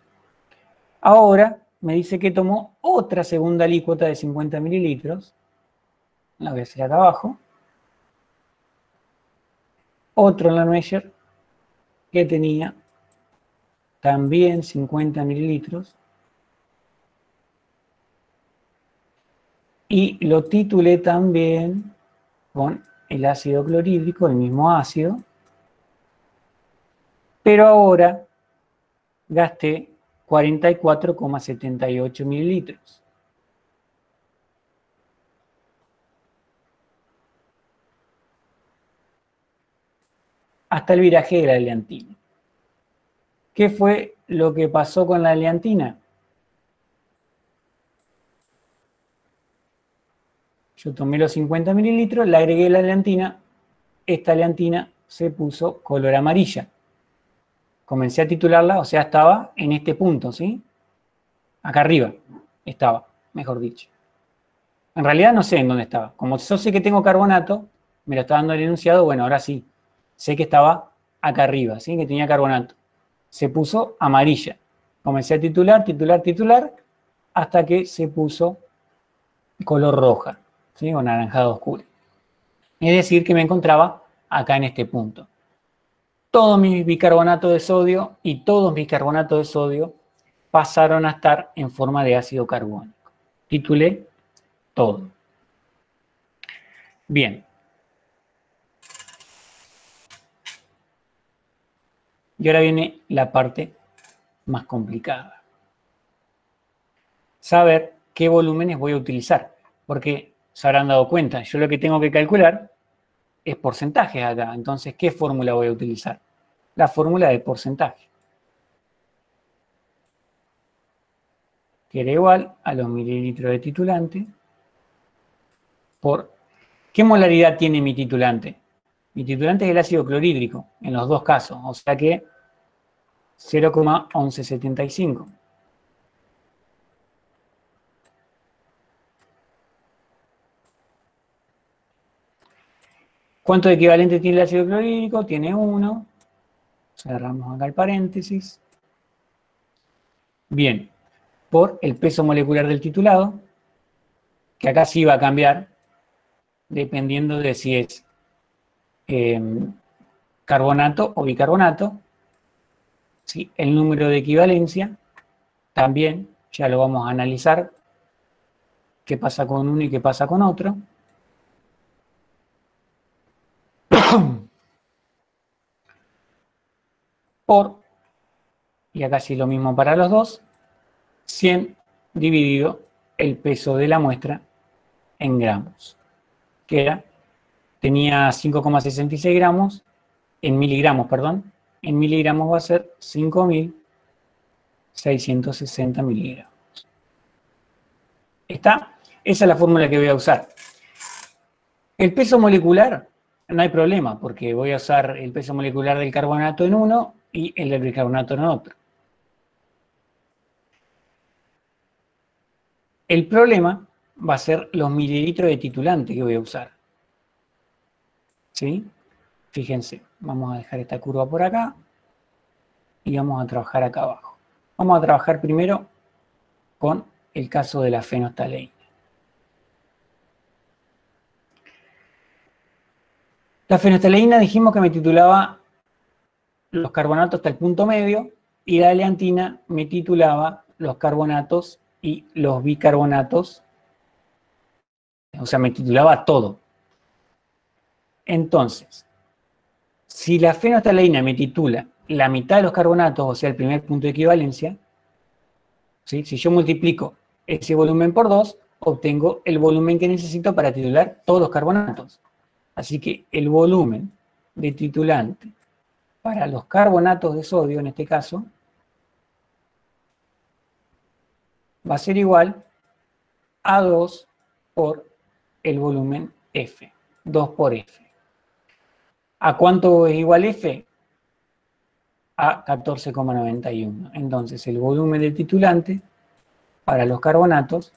Ahora me dice que tomó otra segunda alícuota de 50 mililitros. La voy a hacer acá abajo. Otro Erlenmeyer que tenía también 50 mililitros. Y lo titulé también con el ácido clorhídrico, el mismo ácido. Pero ahora gasté 44,78 mililitros. Hasta el viraje de la eleantina. ¿Qué fue lo que pasó con la eleantina? Yo tomé los 50 mililitros, le agregué la eleantina, esta eleantina se puso color amarilla. Comencé a titularla, o sea, estaba en este punto, ¿sí? Acá arriba estaba, mejor dicho. En realidad no sé en dónde estaba. Como yo sé que tengo carbonato, me lo está dando el enunciado, bueno, ahora sí. Sé que estaba acá arriba, ¿sí? Que tenía carbonato. Se puso amarilla. Comencé a titular, hasta que se puso color roja, ¿sí? O naranjado oscuro. Es decir, que me encontraba acá en este punto. Todos mis bicarbonatos de sodio y todos mis carbonatos de sodio pasaron a estar en forma de ácido carbónico. Titulé todo. Bien. Y ahora viene la parte más complicada. Saber qué volúmenes voy a utilizar. Porque se habrán dado cuenta, yo lo que tengo que calcular es porcentajes acá. Entonces, ¿qué fórmula voy a utilizar? La fórmula de porcentaje. Que era igual a los mililitros de titulante por... ¿Qué molaridad tiene mi titulante? Mi titulante es el ácido clorhídrico, en los dos casos. O sea que 0,1175. ¿Cuánto de equivalente tiene el ácido clorhídrico? Tiene 1. Cerramos acá el paréntesis. Bien, por el peso molecular del titulado, que acá sí va a cambiar, dependiendo de si es carbonato o bicarbonato. ¿Sí? El número de equivalencia también ya lo vamos a analizar, qué pasa con uno y qué pasa con otro. Por, y acá sí lo mismo para los dos, 100 dividido el peso de la muestra en gramos, que era, tenía 5,66 gramos, en miligramos, perdón, en miligramos va a ser 5.660 miligramos. Esa es la fórmula que voy a usar. El peso molecular, no hay problema, porque voy a usar el peso molecular del carbonato en uno y el del bicarbonato en otro. El problema va a ser los mililitros de titulante que voy a usar. ¿Sí? Fíjense, vamos a dejar esta curva por acá y vamos a trabajar acá abajo. Vamos a trabajar primero con el caso de la fenolftaleína. La fenolftaleína dijimos que me titulaba los carbonatos hasta el punto medio y la aleantina me titulaba los carbonatos y los bicarbonatos, o sea, me titulaba todo. Entonces, si la fenolftaleína me titula la mitad de los carbonatos, o sea, el primer punto de equivalencia, ¿sí? Si yo multiplico ese volumen por 2, obtengo el volumen que necesito para titular todos los carbonatos. Así que el volumen de titulante para los carbonatos de sodio, en este caso, va a ser igual a 2 por el volumen F. 2 por F. ¿A cuánto es igual F? A 14,91. Entonces, el volumen del titulante para los carbonatos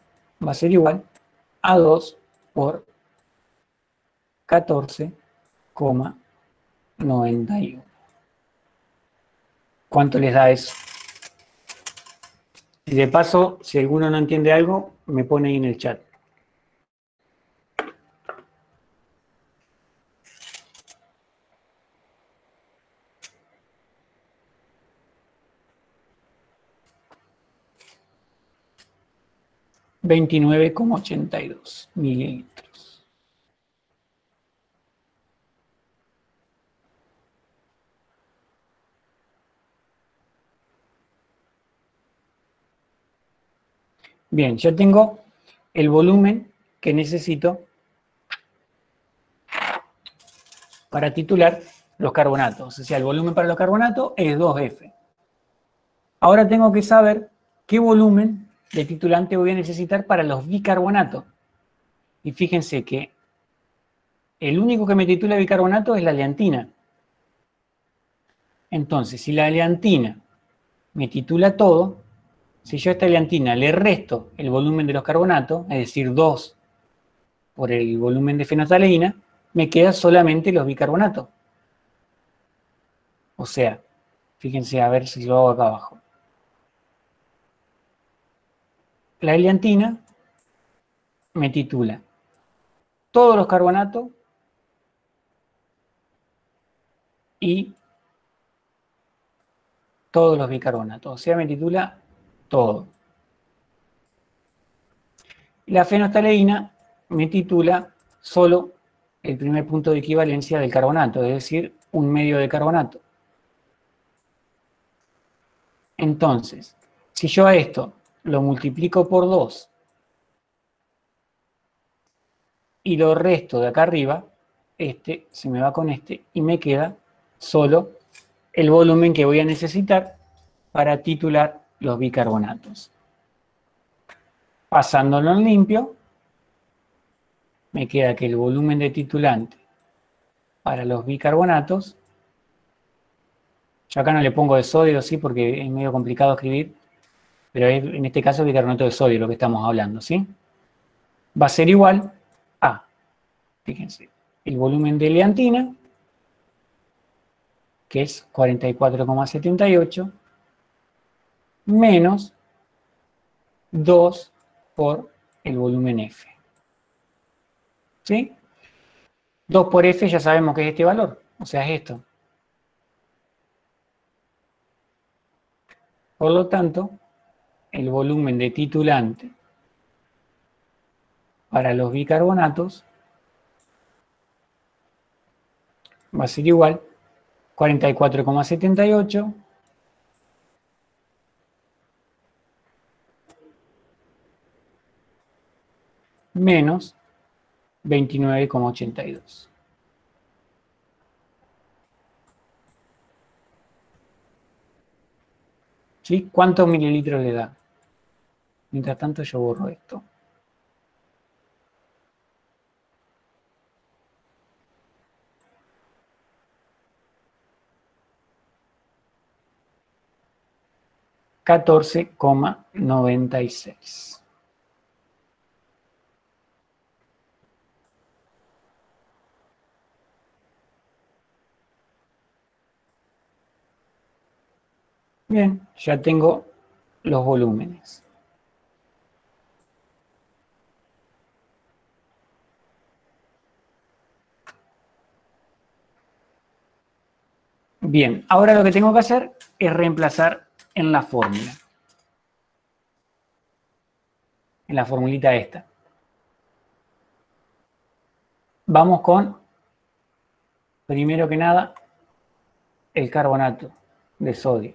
va a ser igual a 2 por 14,91. ¿Cuánto les da eso? Y de paso, si alguno no entiende algo, me pone ahí en el chat. $29,82 mililitros. Bien, ya tengo el volumen que necesito para titular los carbonatos. O sea, el volumen para los carbonatos es 2F. Ahora tengo que saber qué volumen de titulante voy a necesitar para los bicarbonatos. Y fíjense que el único que me titula bicarbonato es la aleantina. Entonces, si la aleantina me titula todo, si yo a esta aleantina le resto el volumen de los carbonatos, es decir, 2 por el volumen de fenolftaleína, me quedan solamente los bicarbonatos. O sea, fíjense a ver si lo hago acá abajo. La heliantina me titula todos los carbonatos y todos los bicarbonatos. O sea, me titula todo. La fenolftaleína me titula solo el primer punto de equivalencia del carbonato, es decir, un medio de carbonato. Entonces, si yo a esto lo multiplico por 2 y lo resto de acá arriba, este se me va con este y me queda solo el volumen que voy a necesitar para titular los bicarbonatos. Pasándolo en limpio, me queda que el volumen de titulante para los bicarbonatos, yo acá no le pongo de sodio, sí, porque es medio complicado escribir, pero es, en este caso, bicarbonato de sodio lo que estamos hablando, ¿sí? Va a ser igual a, fíjense, el volumen de heliantina, que es 44,78, menos 2 por el volumen F. ¿Sí? 2 por F ya sabemos que es este valor, o sea, es esto. Por lo tanto, el volumen de titulante para los bicarbonatos va a ser igual 44,78 menos 29,82. ¿Sí? ¿Cuántos mililitros le da? Mientras tanto yo borro esto. $14,96. Bien, ya tengo los volúmenes. Bien, ahora lo que tengo que hacer es reemplazar en la fórmula. En la formulita esta. Vamos con, primero que nada, el carbonato de sodio.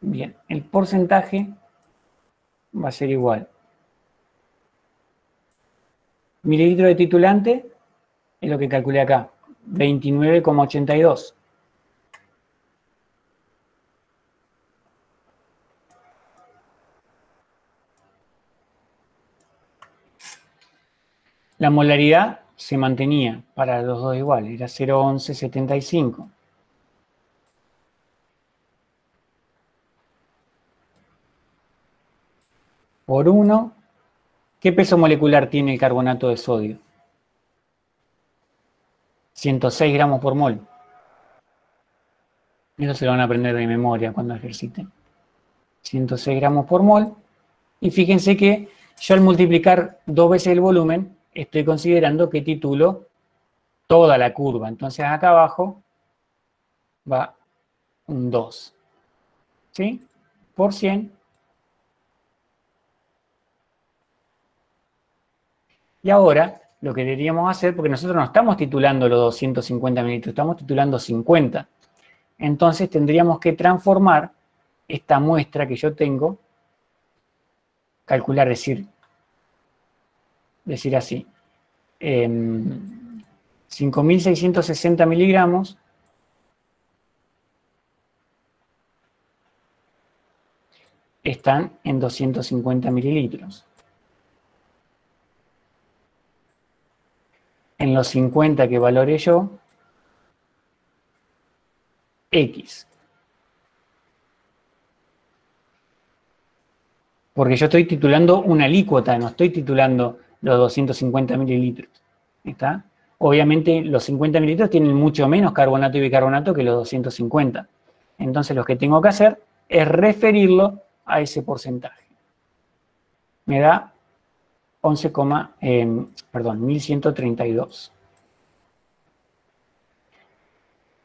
Bien, el porcentaje va a ser igual. Mililitro de titulante es lo que calculé acá, 29,82. La molaridad se mantenía para los dos igual, era 0,1175. Por 1, ¿qué peso molecular tiene el carbonato de sodio? 106 gramos por mol. Eso se lo van a aprender de memoria cuando ejerciten. 106 gramos por mol. Y fíjense que yo al multiplicar 2 veces el volumen, estoy considerando que titulo toda la curva. Entonces acá abajo va un 2. ¿Sí? Por 100. Y ahora lo que deberíamos hacer, porque nosotros no estamos titulando los 250 mililitros, estamos titulando 50. Entonces tendríamos que transformar esta muestra que yo tengo, calcular, decir así, 5.660 miligramos están en 250 mililitros. En los 50 que valore yo, X. Porque yo estoy titulando una alícuota, no estoy titulando los 250 mililitros. ¿Está? Obviamente los 50 mililitros tienen mucho menos carbonato y bicarbonato que los 250. Entonces lo que tengo que hacer es referirlo a ese porcentaje. Me da 11,1132.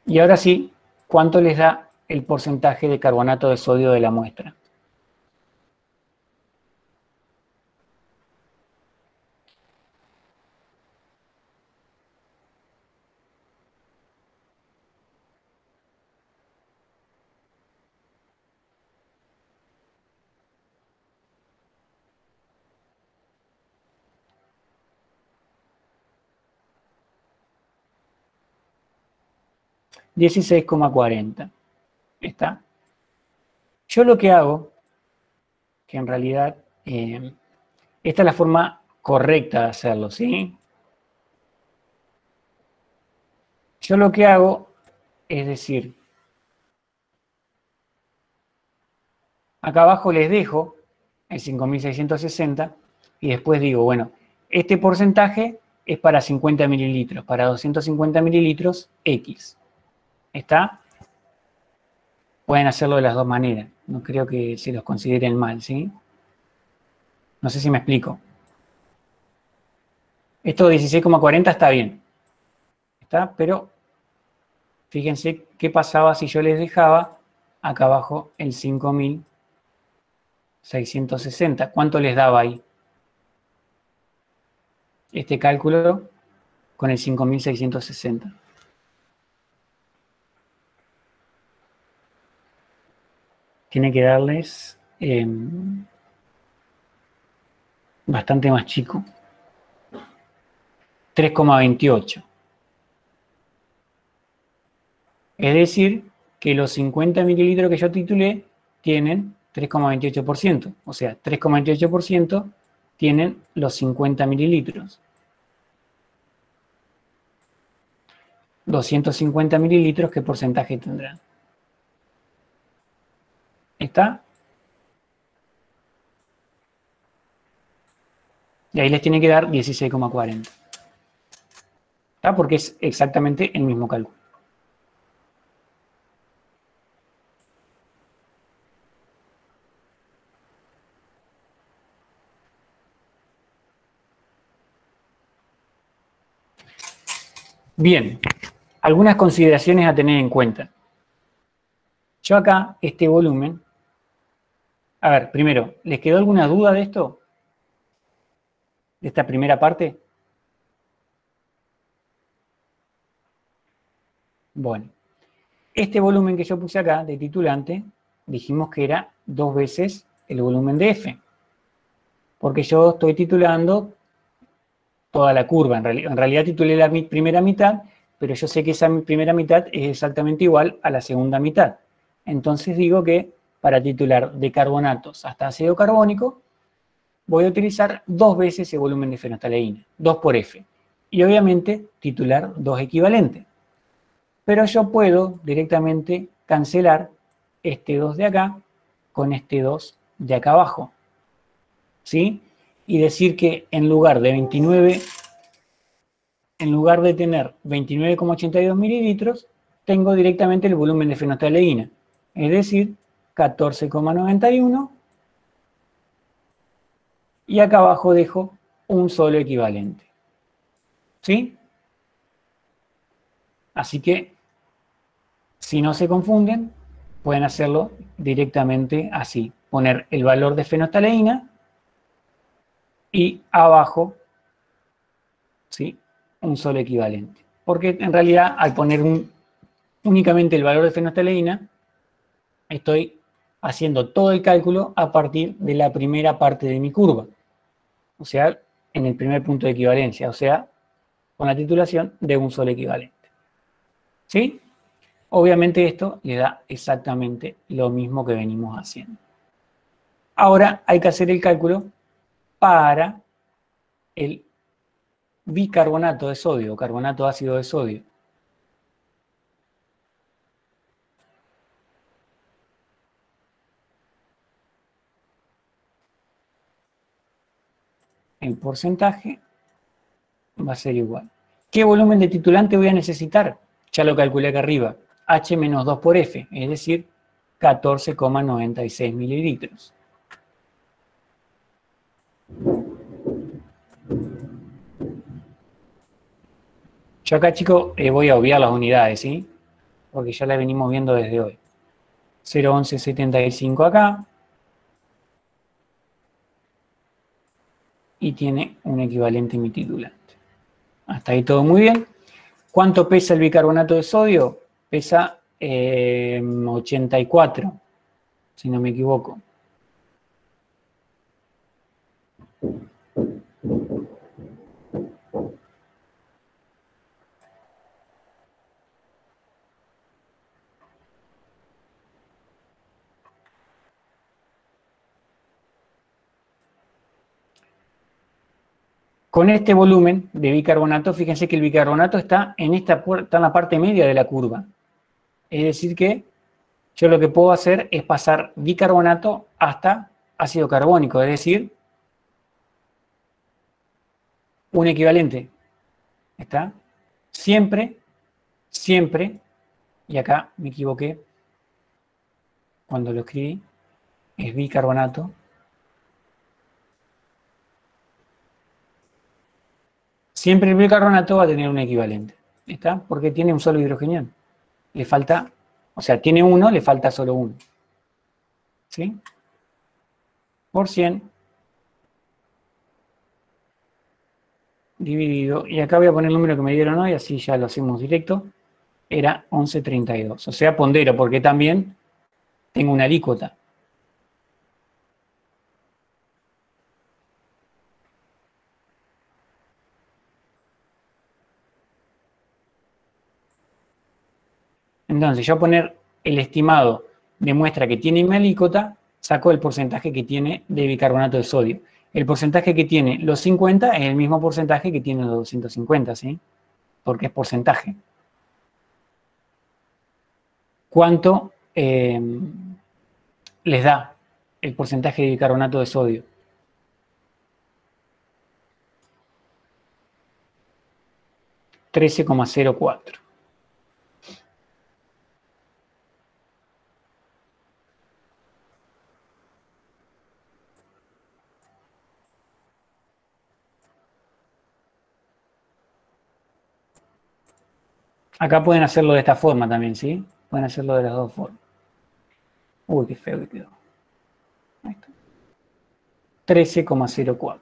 Y ahora sí, ¿cuánto les da el porcentaje de carbonato de sodio de la muestra? $16,40. ¿Está? Yo lo que hago, que en realidad, esta es la forma correcta de hacerlo, ¿sí? Yo lo que hago es decir, acá abajo les dejo el 5660 y después digo, bueno, este porcentaje es para 50 mililitros, para 250 mililitros X. ¿Está? Pueden hacerlo de las dos maneras, no creo que se los consideren mal, ¿sí? No sé si me explico. Esto de 16,40 está bien, ¿está? Pero fíjense qué pasaba si yo les dejaba acá abajo el 5660. ¿Cuánto les daba ahí? Este cálculo con el 5660. Tiene que darles bastante más chico. 3,28. Es decir, que los 50 mililitros que yo titulé tienen 3,28%. O sea, 3,28% tienen los 50 mililitros. 250 mililitros, ¿qué porcentaje tendrán? ¿Está? Y ahí les tiene que dar 16,40. ¿Está? Porque es exactamente el mismo cálculo. Bien, algunas consideraciones a tener en cuenta. Yo acá, este volumen... A ver, primero, ¿les quedó alguna duda de esto? ¿De esta primera parte? Bueno, este volumen que yo puse acá, de titulante, dijimos que era 2 veces el volumen de F. Porque yo estoy titulando toda la curva. En realidad titulé la primera mitad, pero yo sé que esa primera mitad es exactamente igual a la segunda mitad. Entonces digo que para titular de carbonatos hasta ácido carbónico, voy a utilizar 2 veces el volumen de fenolftaleína, 2 por F. Y obviamente titular 2 equivalentes. Pero yo puedo directamente cancelar este 2 de acá con este 2 de acá abajo. ¿Sí? Y decir que en lugar de tener 29,82 mililitros, tengo directamente el volumen de fenolftaleína. Es decir, 14,91. Y acá abajo dejo un solo equivalente. ¿Sí? Así que, si no se confunden, pueden hacerlo directamente así. Poner el valor de fenolftaleína y abajo, ¿sí?, un solo equivalente. Porque en realidad, al poner únicamente el valor de fenolftaleína, estoy haciendo todo el cálculo a partir de la primera parte de mi curva. O sea, en el primer punto de equivalencia. O sea, con la titulación de un solo equivalente. ¿Sí? Obviamente esto le da exactamente lo mismo que venimos haciendo. Ahora hay que hacer el cálculo para el bicarbonato de sodio, carbonato ácido de sodio. El porcentaje va a ser igual. ¿Qué volumen de titulante voy a necesitar? Ya lo calculé acá arriba. H menos 2 por F, es decir, 14,96 mililitros. Yo acá, chicos, voy a obviar las unidades, ¿sí? Porque ya las venimos viendo desde hoy. 0,1175 acá. Y tiene un equivalente en mi titulante. Hasta ahí todo muy bien. ¿Cuánto pesa el bicarbonato de sodio? Pesa 84, si no me equivoco. Con este volumen de bicarbonato, fíjense que el bicarbonato está está en la parte media de la curva. Es decir que yo lo que puedo hacer es pasar bicarbonato hasta ácido carbónico, es decir, un equivalente. ¿Está? Siempre, siempre, y acá me equivoqué cuando lo escribí, es bicarbonato. Siempre el bicarbonato va a tener un equivalente. ¿Está? Porque tiene un solo hidrogenión. Le falta, o sea, tiene uno, le falta solo uno. ¿Sí? Por 100 dividido, y acá voy a poner el número que me dieron hoy, así ya lo hacemos directo, era 11,32. O sea, pondero, porque también tengo una alícuota. Entonces, yo poner el estimado de muestra que tiene mi alícuota, saco el porcentaje que tiene de bicarbonato de sodio. El porcentaje que tiene los 50 es el mismo porcentaje que tiene los 250, ¿sí? Porque es porcentaje. ¿Cuánto les da el porcentaje de bicarbonato de sodio? 13,04. Acá pueden hacerlo de esta forma también, ¿sí? Pueden hacerlo de las dos formas. Uy, qué feo que quedó. Ahí está. 13,04.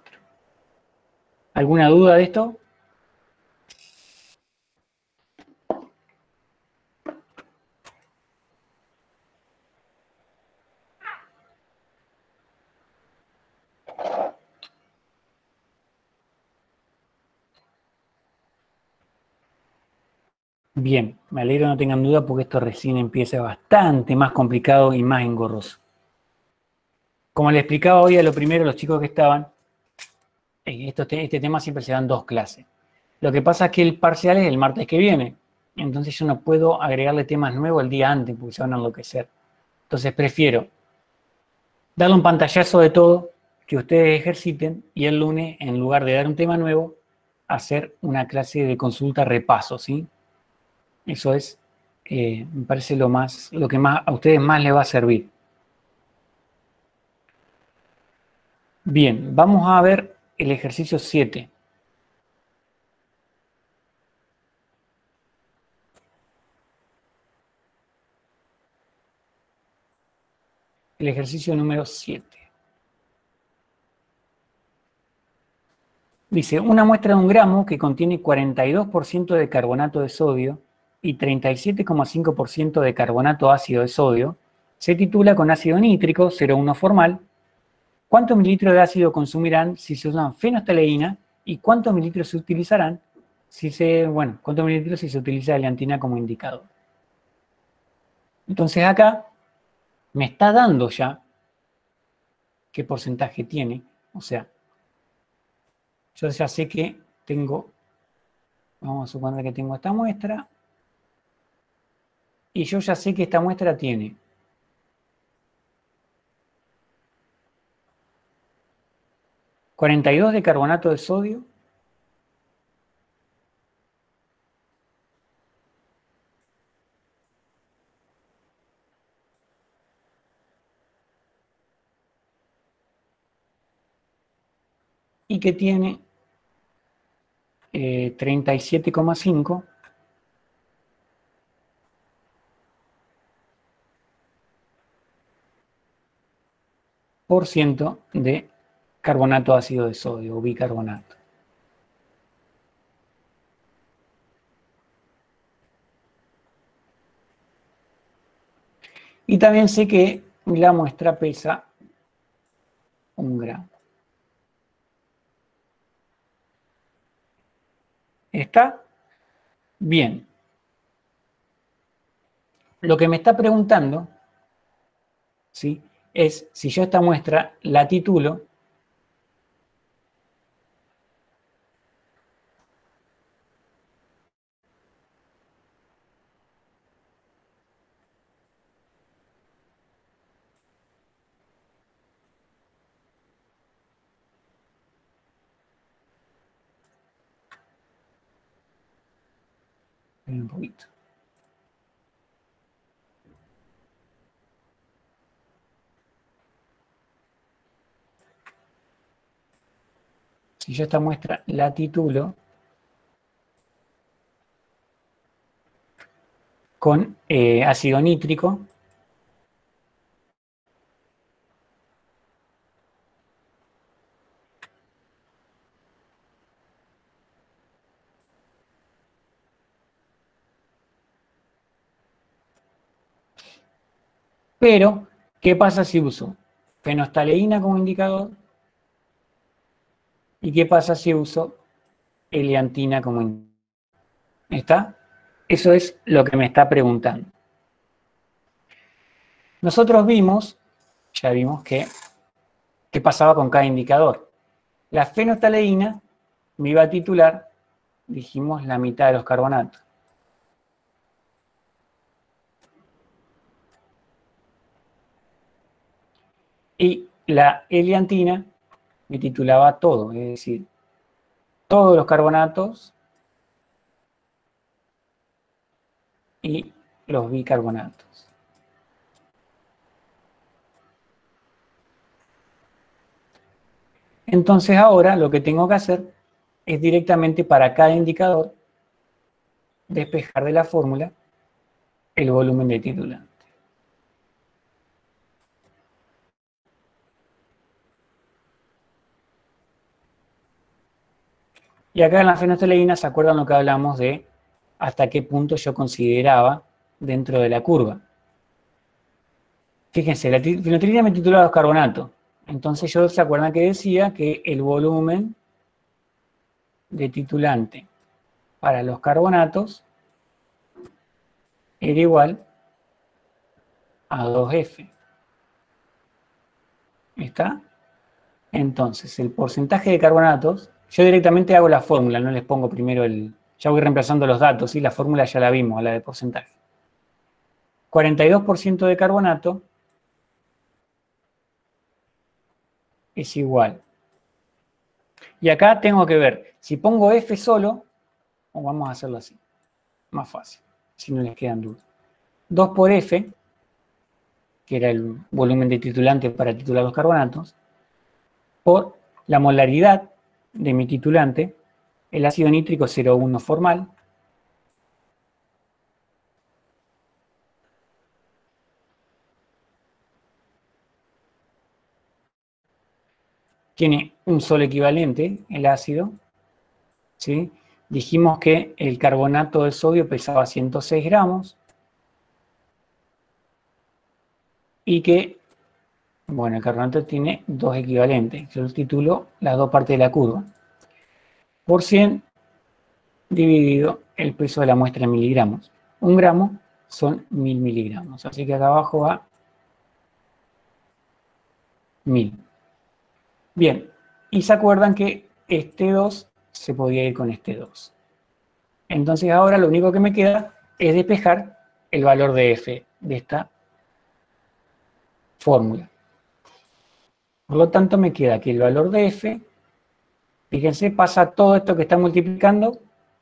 ¿Alguna duda de esto? Bien, me alegro no tengan duda porque esto recién empieza bastante más complicado y más engorroso. Como les explicaba hoy a lo primero los chicos que estaban, este tema siempre se dan dos clases. Lo que pasa es que el parcial es el martes que viene. Entonces yo no puedo agregarle temas nuevos el día antes porque se van a enloquecer. Entonces prefiero darle un pantallazo de todo, que ustedes ejerciten y el lunes, en lugar de dar un tema nuevo, hacer una clase de consulta repaso, ¿sí? Eso es, me parece lo que más a ustedes más les va a servir. Bien, vamos a ver el ejercicio 7. El ejercicio número 7. Dice, una muestra de 1 gramo que contiene 42% de carbonato de sodio y 37,5% de carbonato ácido de sodio, se titula con ácido nítrico 0,1 formal. ¿Cuántos mililitros de ácido consumirán si se usan fenolftaleína y cuántos mililitros se utilizarán cuántos mililitros si se utiliza eleantina como indicador? Entonces acá me está dando ya qué porcentaje tiene, o sea, yo ya sé que tengo, vamos a suponer que tengo esta muestra, y yo ya sé que esta muestra tiene 42 de carbonato de sodio y que tiene 37,5 % de carbonato ácido de sodio o bicarbonato. Y también sé que la muestra pesa 1 gramo. ¿Está? Bien. Lo que me está preguntando, ¿sí?, es si yo esta muestra la titulo un poquito. Si yo esta muestra la titulo con ácido nítrico, pero ¿qué pasa si uso fenolftaleína como indicador? ¿Y qué pasa si uso eleantina como indicador? ¿Está? Eso es lo que me está preguntando. Nosotros ya vimos qué pasaba con cada indicador. La fenolftaleína me iba a titular, dijimos, la mitad de los carbonatos. Y la eleantina me titulaba todo, es decir, todos los carbonatos y los bicarbonatos. Entonces ahora lo que tengo que hacer es directamente para cada indicador despejar de la fórmula el volumen de titulante. Y acá en la fenolftaleína, ¿se acuerdan lo que hablamos de hasta qué punto yo consideraba dentro de la curva? Fíjense, la fenolftaleína me titulaba los carbonatos. Entonces ¿se acuerdan que decía que el volumen de titulante para los carbonatos era igual a 2F? ¿Está? Entonces, el porcentaje de carbonatos, yo directamente hago la fórmula, no les pongo primero ya voy reemplazando los datos, ¿sí? La fórmula ya la vimos, la de porcentaje. 42% de carbonato es igual. Y acá tengo que ver, si pongo F solo, o vamos a hacerlo así, más fácil, si no les quedan dudas. 2 por F, que era el volumen de titulante para titular los carbonatos, por la molaridad de mi titulante, el ácido nítrico 0,1 formal, tiene un solo equivalente, el ácido, ¿sí? Dijimos que el carbonato de sodio pesaba 106 gramos y que, bueno, el carbonato tiene 2 equivalentes. Yo lo titulo las dos partes de la curva. Por 100 dividido el peso de la muestra en miligramos. 1 gramo son 1000 miligramos. Así que acá abajo va 1000. Bien, y se acuerdan que este 2 se podía ir con este 2. Entonces ahora lo único que me queda es despejar el valor de F de esta fórmula. Por lo tanto me queda que el valor de F, fíjense, pasa todo esto que está multiplicando,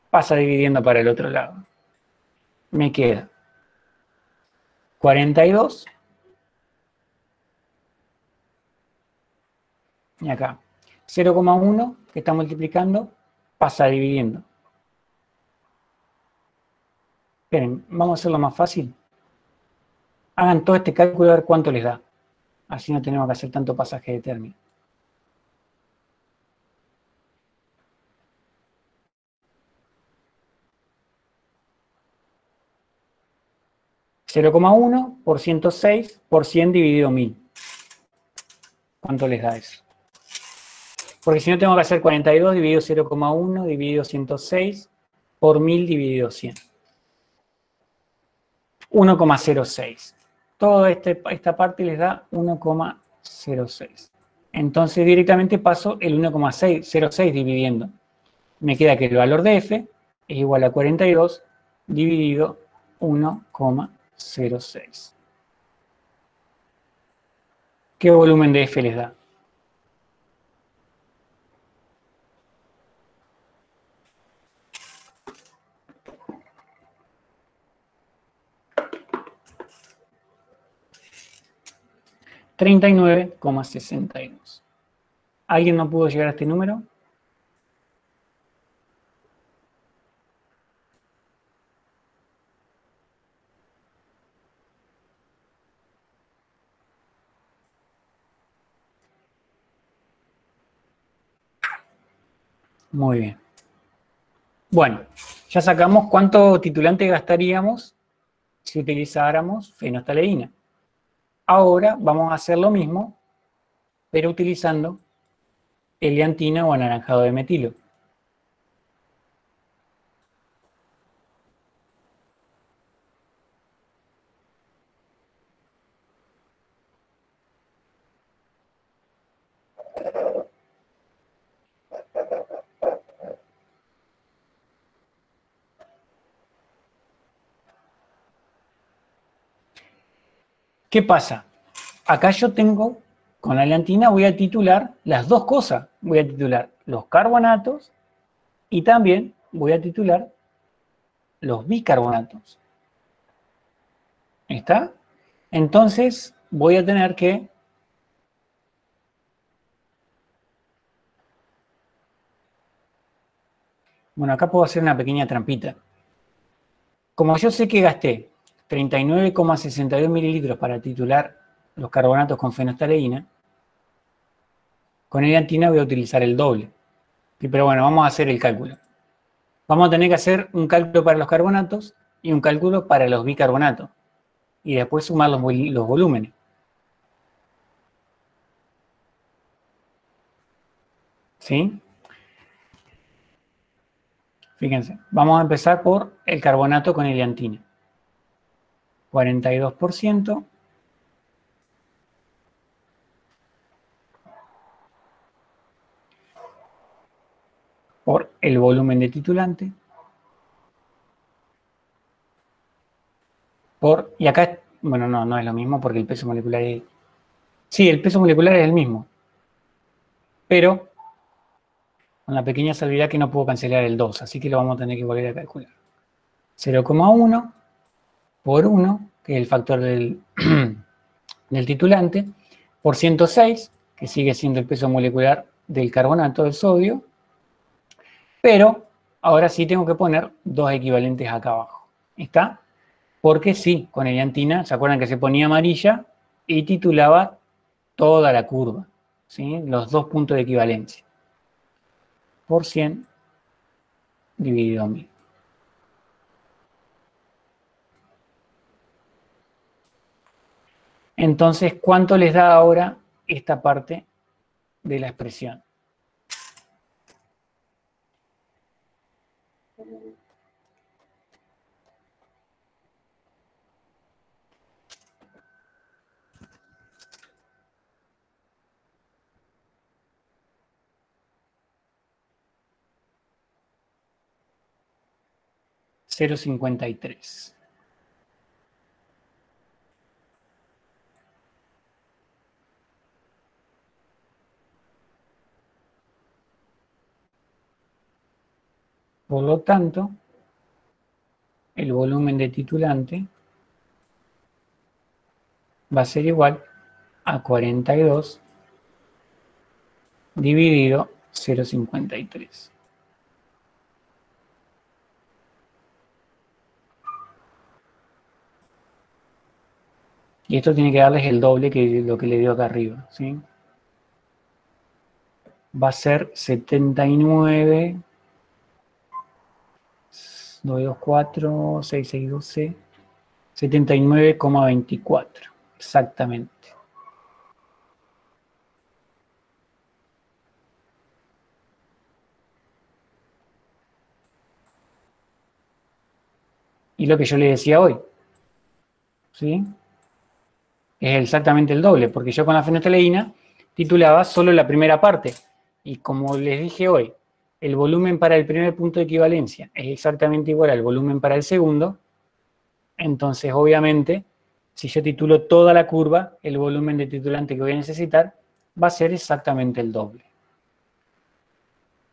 pasa dividiendo para el otro lado. Me queda 42 y acá 0,1 que está multiplicando pasa dividiendo. Esperen, vamos a hacerlo más fácil. Hagan todo este cálculo a ver cuánto les da. Así no tenemos que hacer tanto pasaje de término. (0,1 por 106 por 100 dividido 1000). ¿Cuánto les da eso? Porque si no tengo que hacer 42 dividido 0,1 dividido 106 por 1000 dividido 100. 1,06. Toda esta parte les da 1,06. Entonces directamente paso el 1,06 dividiendo. Me queda que el valor de f es igual a 42 dividido 1,06. ¿Qué volumen de f les da? $39,62. ¿Alguien no pudo llegar a este número? Muy bien. Bueno, ya sacamos cuánto titulante gastaríamos si utilizáramos fenolftaleína. Ahora vamos a hacer lo mismo, pero utilizando heliantina o anaranjado de metilo. ¿Qué pasa? Acá yo tengo, con la heliantina voy a titular las dos cosas. Voy a titular los carbonatos y también voy a titular los bicarbonatos. ¿Está? Entonces voy a tener que bueno, acá puedo hacer una pequeña trampita. Como yo sé que gasté 39,62 mililitros para titular los carbonatos con fenolftaleína, con heliantina voy a utilizar el doble. Pero bueno, vamos a hacer el cálculo. Vamos a tener que hacer un cálculo para los carbonatos y un cálculo para los bicarbonatos. Y después sumar los volúmenes. ¿Sí? Fíjense, vamos a empezar por el carbonato con heliantina. 42% por el volumen de titulante y acá, bueno, no es lo mismo porque el peso molecular es... Sí, el peso molecular es el mismo, pero con la pequeña salvedad que no puedo cancelar el 2, así que lo vamos a tener que volver a calcular. 0,1 por 1, que es el factor del titulante, por 106, que sigue siendo el peso molecular del carbonato del sodio, pero ahora sí tengo que poner dos equivalentes acá abajo. ¿Está? Porque sí, con heliantina, ¿se acuerdan que se ponía amarilla y titulaba toda la curva? ¿Sí? Los dos puntos de equivalencia. Por 100 dividido 1000. Entonces, ¿cuánto les da ahora esta parte de la expresión? $0,53. Por lo tanto, el volumen de titulante va a ser igual a 42 dividido 0,53. Y esto tiene que darles el doble que lo que le dio acá arriba, ¿sí? Va a ser 79, 2, 2, 4, 6, 6, 12, 79,24, exactamente. Y lo que yo le decía hoy, ¿sí? Es exactamente el doble, porque yo con la fenolftaleína titulaba solo la primera parte. Y como les dije hoy, el volumen para el primer punto de equivalencia es exactamente igual al volumen para el segundo. Entonces, obviamente, si yo titulo toda la curva, el volumen de titulante que voy a necesitar va a ser exactamente el doble.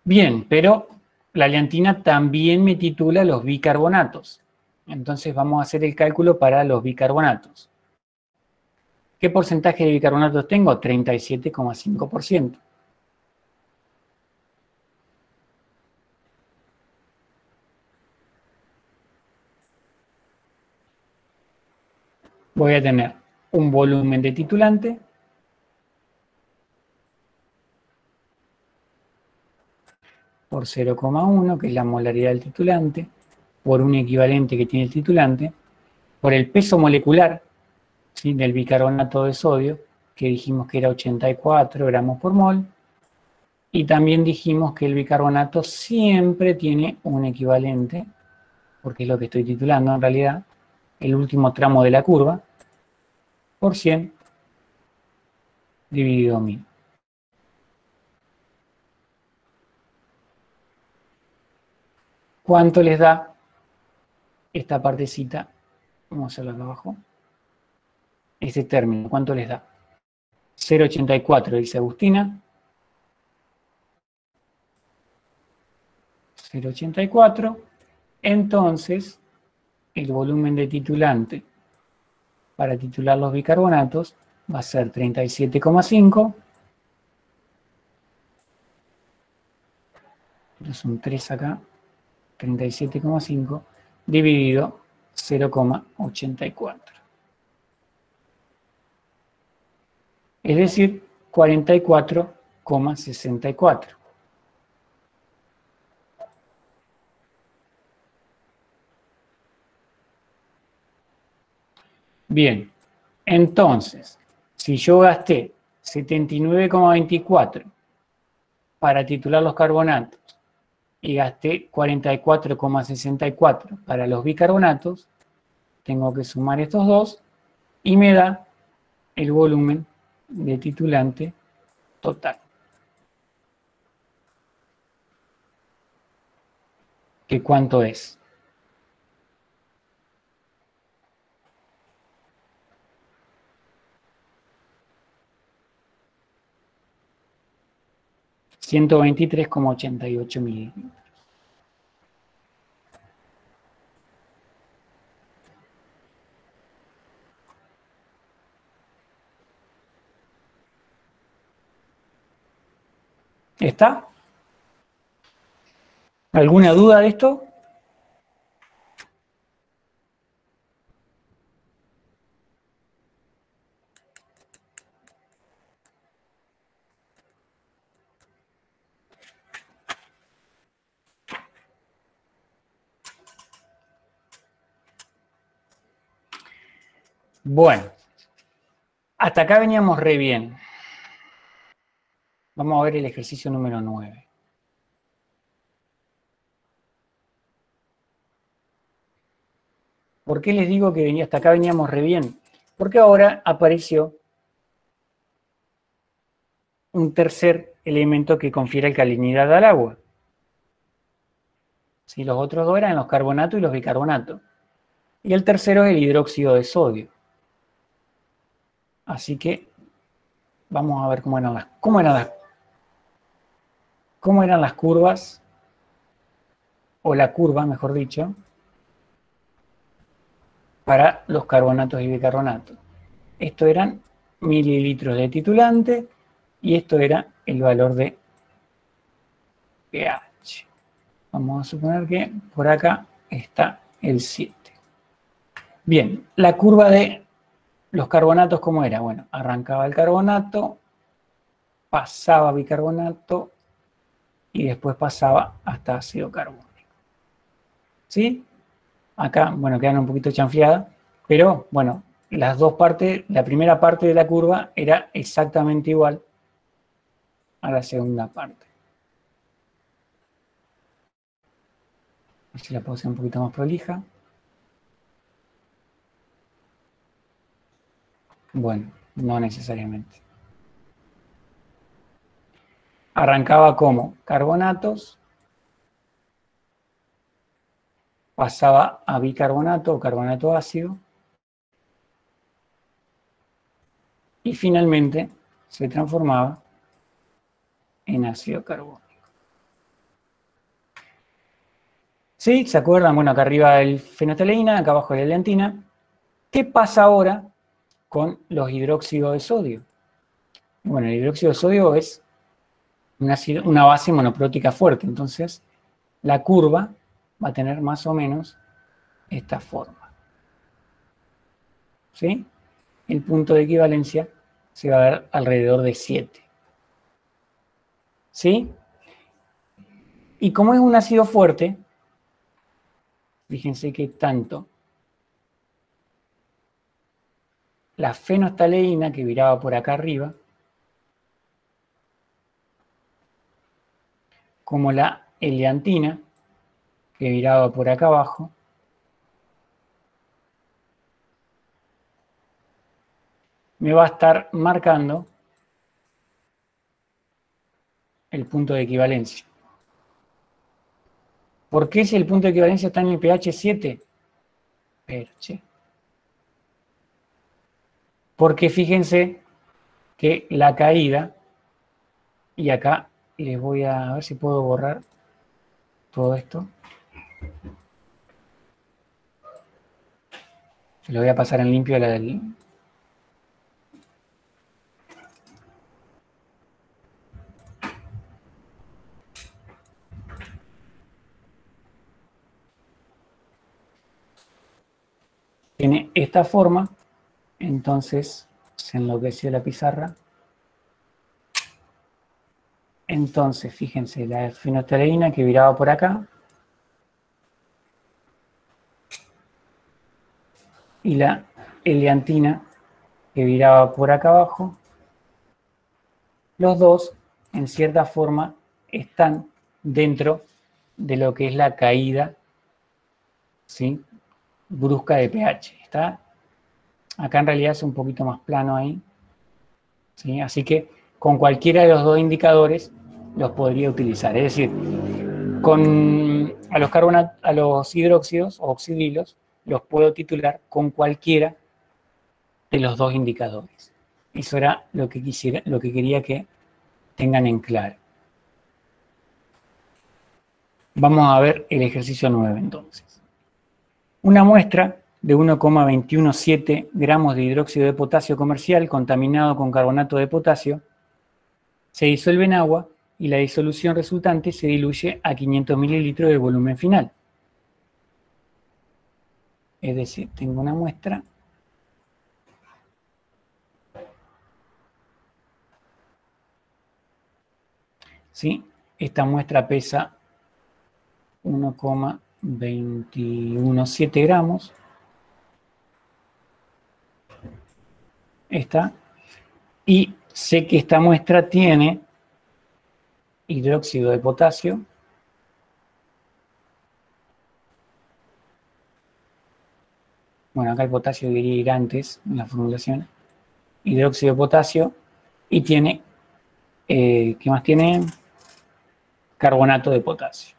Bien, pero la aliantina también me titula los bicarbonatos. Entonces vamos a hacer el cálculo para los bicarbonatos. ¿Qué porcentaje de bicarbonatos tengo? 37,5%. Voy a tener un volumen de titulante por 0,1, que es la molaridad del titulante, por un equivalente que tiene el titulante, por el peso molecular, ¿sí?, del bicarbonato de sodio, que dijimos que era 84 gramos por mol, y también dijimos que el bicarbonato siempre tiene un equivalente, porque es lo que estoy titulando en realidad, el último tramo de la curva, por 100 dividido 1000. ¿Cuánto les da esta partecita? Vamos a hacerlo acá abajo. Este término, ¿cuánto les da? 0,84, dice Agustina. 0,84. Entonces, el volumen de titulante para titular los bicarbonatos va a ser 37,5. Es un 3 acá. 37,5 dividido 0,84. Es decir, 44,64. Bien, entonces, si yo gasté 79,24 para titular los carbonatos y gasté 44,64 para los bicarbonatos, tengo que sumar estos dos y me da el volumen de titulante total. ¿Qué cuánto es? $123,88 mililitros. ¿Está? ¿Alguna duda de esto? Bueno, hasta acá veníamos re bien. Vamos a ver el ejercicio número 9. ¿Por qué les digo que hasta acá veníamos re bien? Porque ahora apareció un tercer elemento que confiere alcalinidad al agua. ¿Sí? Los otros dos eran los carbonatos y los bicarbonatos. Y el tercero es el hidróxido de sodio. Así que vamos a ver cómo eran las curvas, o la curva, mejor dicho, para los carbonatos y bicarbonatos. Esto eran mililitros de titulante y esto era el valor de pH. Vamos a suponer que por acá está el 7. Bien, la curva de los carbonatos, ¿cómo era? Bueno, arrancaba el carbonato, pasaba a bicarbonato y después pasaba hasta ácido carbónico. ¿Sí? Acá, bueno, quedan un poquito chanfleadas, pero bueno, las dos partes, la primera parte de la curva era exactamente igual a la segunda parte. A ver si la puedo hacer un poquito más prolija. Bueno, no necesariamente. Arrancaba como carbonatos, pasaba a bicarbonato o carbonato ácido y finalmente se transformaba en ácido carbónico. ¿Sí? ¿Se acuerdan? Bueno, acá arriba el fenolftaleína, acá abajo la eleantina. ¿Qué pasa ahora con los hidróxidos de sodio? Bueno, el hidróxido de sodio es una base monoprótica fuerte, entonces la curva va a tener más o menos esta forma. ¿Sí? El punto de equivalencia se va a ver alrededor de 7. ¿Sí? Y como es un ácido fuerte, fíjense que tanto la fenolftaleína, que viraba por acá arriba, como la eleantina, que viraba por acá abajo, me va a estar marcando el punto de equivalencia. ¿Por qué si el punto de equivalencia está en el pH 7? Perche. Porque fíjense que la caída, y acá les voy a ver si puedo borrar todo esto. Lo voy a pasar en limpio a la del... Tiene esta forma, entonces se enloqueció la pizarra. Entonces, fíjense, la fenolftaleína que viraba por acá y la eleantina que viraba por acá abajo, los dos, en cierta forma, están dentro de lo que es la caída, ¿sí?, brusca de pH. ¿Está? Acá en realidad es un poquito más plano ahí, ¿sí? Así que con cualquiera de los dos indicadores los podría utilizar. Es decir, a los hidróxidos o oxidilos los puedo titular con cualquiera de los dos indicadores. Eso era lo que quería que tengan en claro. Vamos a ver el ejercicio 9 entonces. Una muestra de 1,217 gramos de hidróxido de potasio comercial contaminado con carbonato de potasio se disuelve en agua y la disolución resultante se diluye a 500 mililitros del volumen final. Es decir, tengo una muestra ¿sí? Esta muestra pesa 1,217 gramos. Esta. Y sé que esta muestra tiene hidróxido de potasio. Bueno, acá el potasio debería ir antes en la formulación. Hidróxido de potasio. Y tiene, ¿qué más tiene? Carbonato de potasio.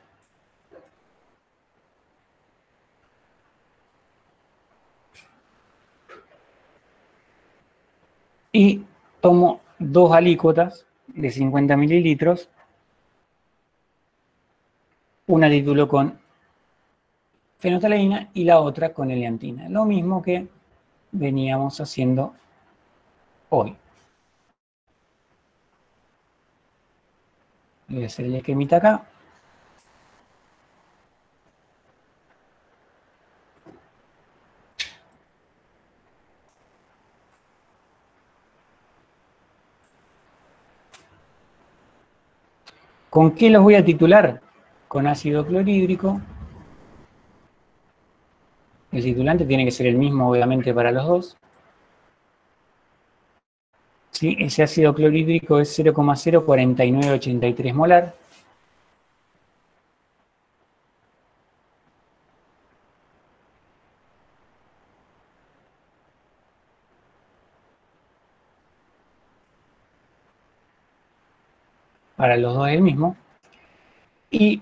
Y tomo dos alícuotas de 50 mililitros. Una titulo con fenolftaleína y la otra con eleantina. Lo mismo que veníamos haciendo hoy. Voy a hacer el esquemita acá. ¿Con qué los voy a titular? Con ácido clorhídrico. El titulante tiene que ser el mismo, obviamente, para los dos. ¿Sí? Ese ácido clorhídrico es 0,04983 molar. Para los dos es el mismo. Y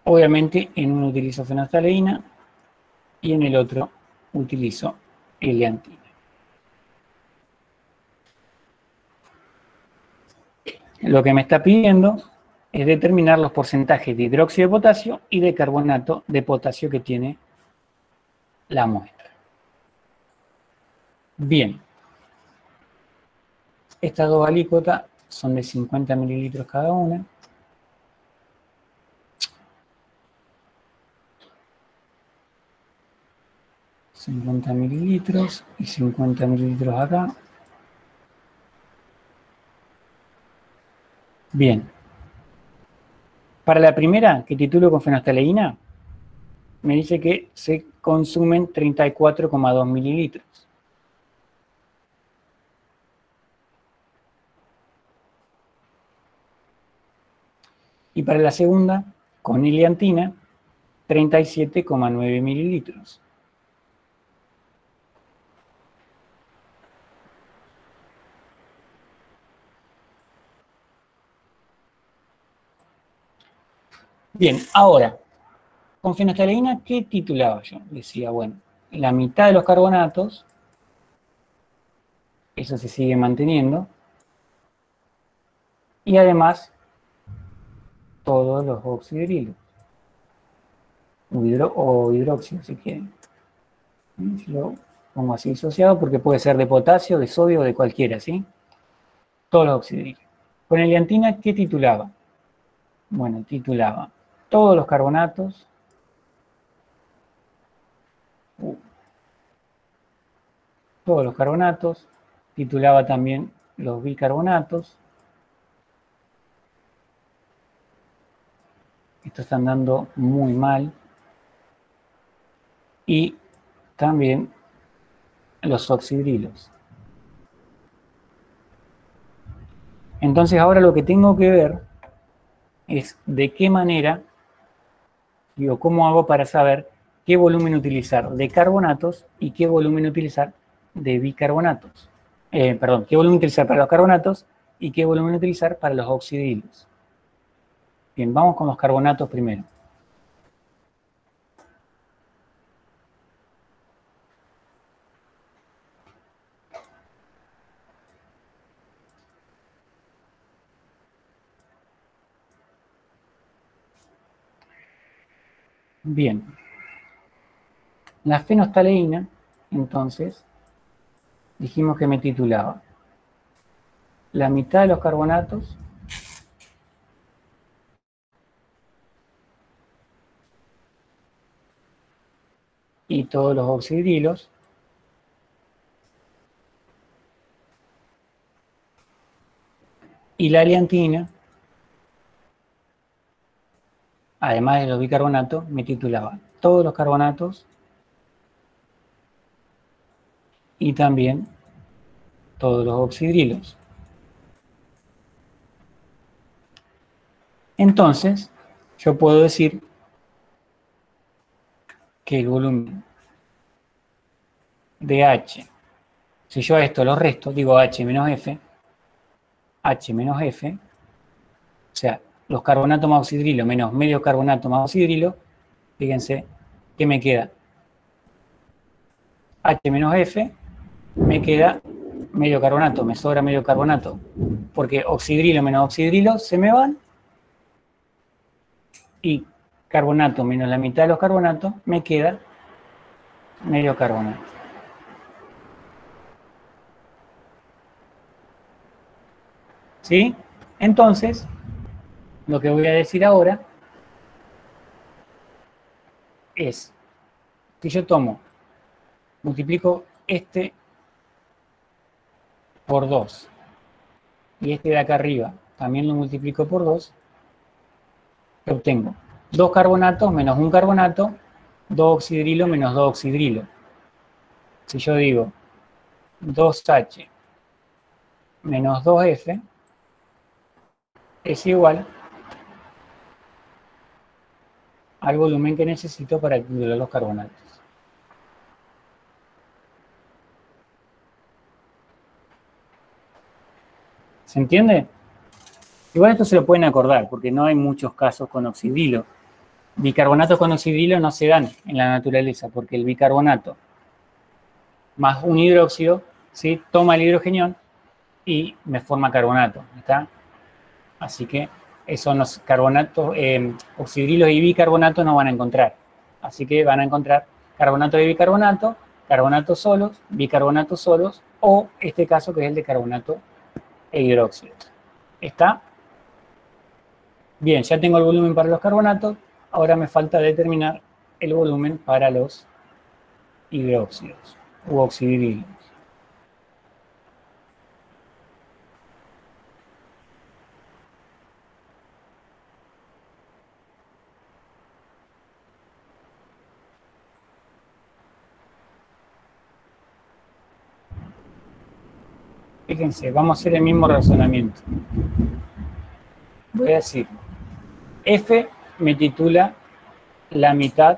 obviamente en uno utilizo fenolftaleína y en el otro utilizo eleantina. Lo que me está pidiendo es determinar los porcentajes de hidróxido de potasio y de carbonato de potasio que tiene la muestra. Bien. Estas dos alícuotas son de 50 mililitros cada una. $50 mililitros y 50 mililitros acá. Bien. Para la primera, que titulo con fenolftaleína, me dice que se consumen 34,2 mililitros. Y para la segunda, con eleantina, 37,9 mililitros. Bien, ahora, con fenolftaleína, ¿qué titulaba yo? Decía, bueno, la mitad de los carbonatos, eso se sigue manteniendo, y además todos los oxidrilos, o hidróxido si quieren. Lo pongo así disociado porque puede ser de potasio, de sodio o de cualquiera, ¿sí? Todos los oxidrilos. Con eleantina, ¿qué titulaba? Bueno, titulaba todos los carbonatos, titulaba también los bicarbonatos. Esto está andando muy mal. Y también los oxidrilos. Entonces ahora lo que tengo que ver es de qué manera, digo, cómo hago para saber qué volumen utilizar de carbonatos y qué volumen utilizar de bicarbonatos. Perdón, qué volumen utilizar para los carbonatos y qué volumen utilizar para los oxidrilos. Bien, vamos con los carbonatos primero. Bien. La fenolftaleína, entonces, dijimos que me titulaba la mitad de los carbonatos y todos los oxidrilos, y la eleantina, además de los bicarbonatos, me titulaba todos los carbonatos y también todos los oxidrilos. Entonces, yo puedo decir que el volumen de H, si yo a esto lo resto, digo H menos F, o sea, los carbonatos más oxidrilo menos medio carbonato más oxidrilo, fíjense, ¿qué me queda? H menos F, me queda medio carbonato, me sobra medio carbonato, porque oxidrilo menos oxidrilo se me van, y carbonato menos la mitad de los carbonatos, me queda medio carbonato. ¿Sí? Entonces, lo que voy a decir ahora es, si yo multiplico este por 2 y este de acá arriba también lo multiplico por 2, ¿qué obtengo? 2 carbonatos menos un carbonato, 2 oxidrilo menos 2 oxidrilo. Si yo digo 2H menos 2F es igual al volumen que necesito para titular los carbonatos. ¿Se entiende? Igual esto se lo pueden acordar, porque no hay muchos casos con oxidrilo. Bicarbonatos con oxidrilo no se dan en la naturaleza, porque el bicarbonato más un hidróxido, ¿sí?, toma el hidrogenión y me forma carbonato, ¿está? Así que esos carbonatos, oxidrilos y bicarbonatos no van a encontrar. Así que van a encontrar carbonato de bicarbonato, carbonatos solos, bicarbonatos solos, o este caso que es el de carbonato e hidróxido. ¿Está? Bien, ya tengo el volumen para los carbonatos, ahora me falta determinar el volumen para los hidróxidos u oxidrilos. Fíjense, vamos a hacer el mismo razonamiento. Voy a decir, F me titula la mitad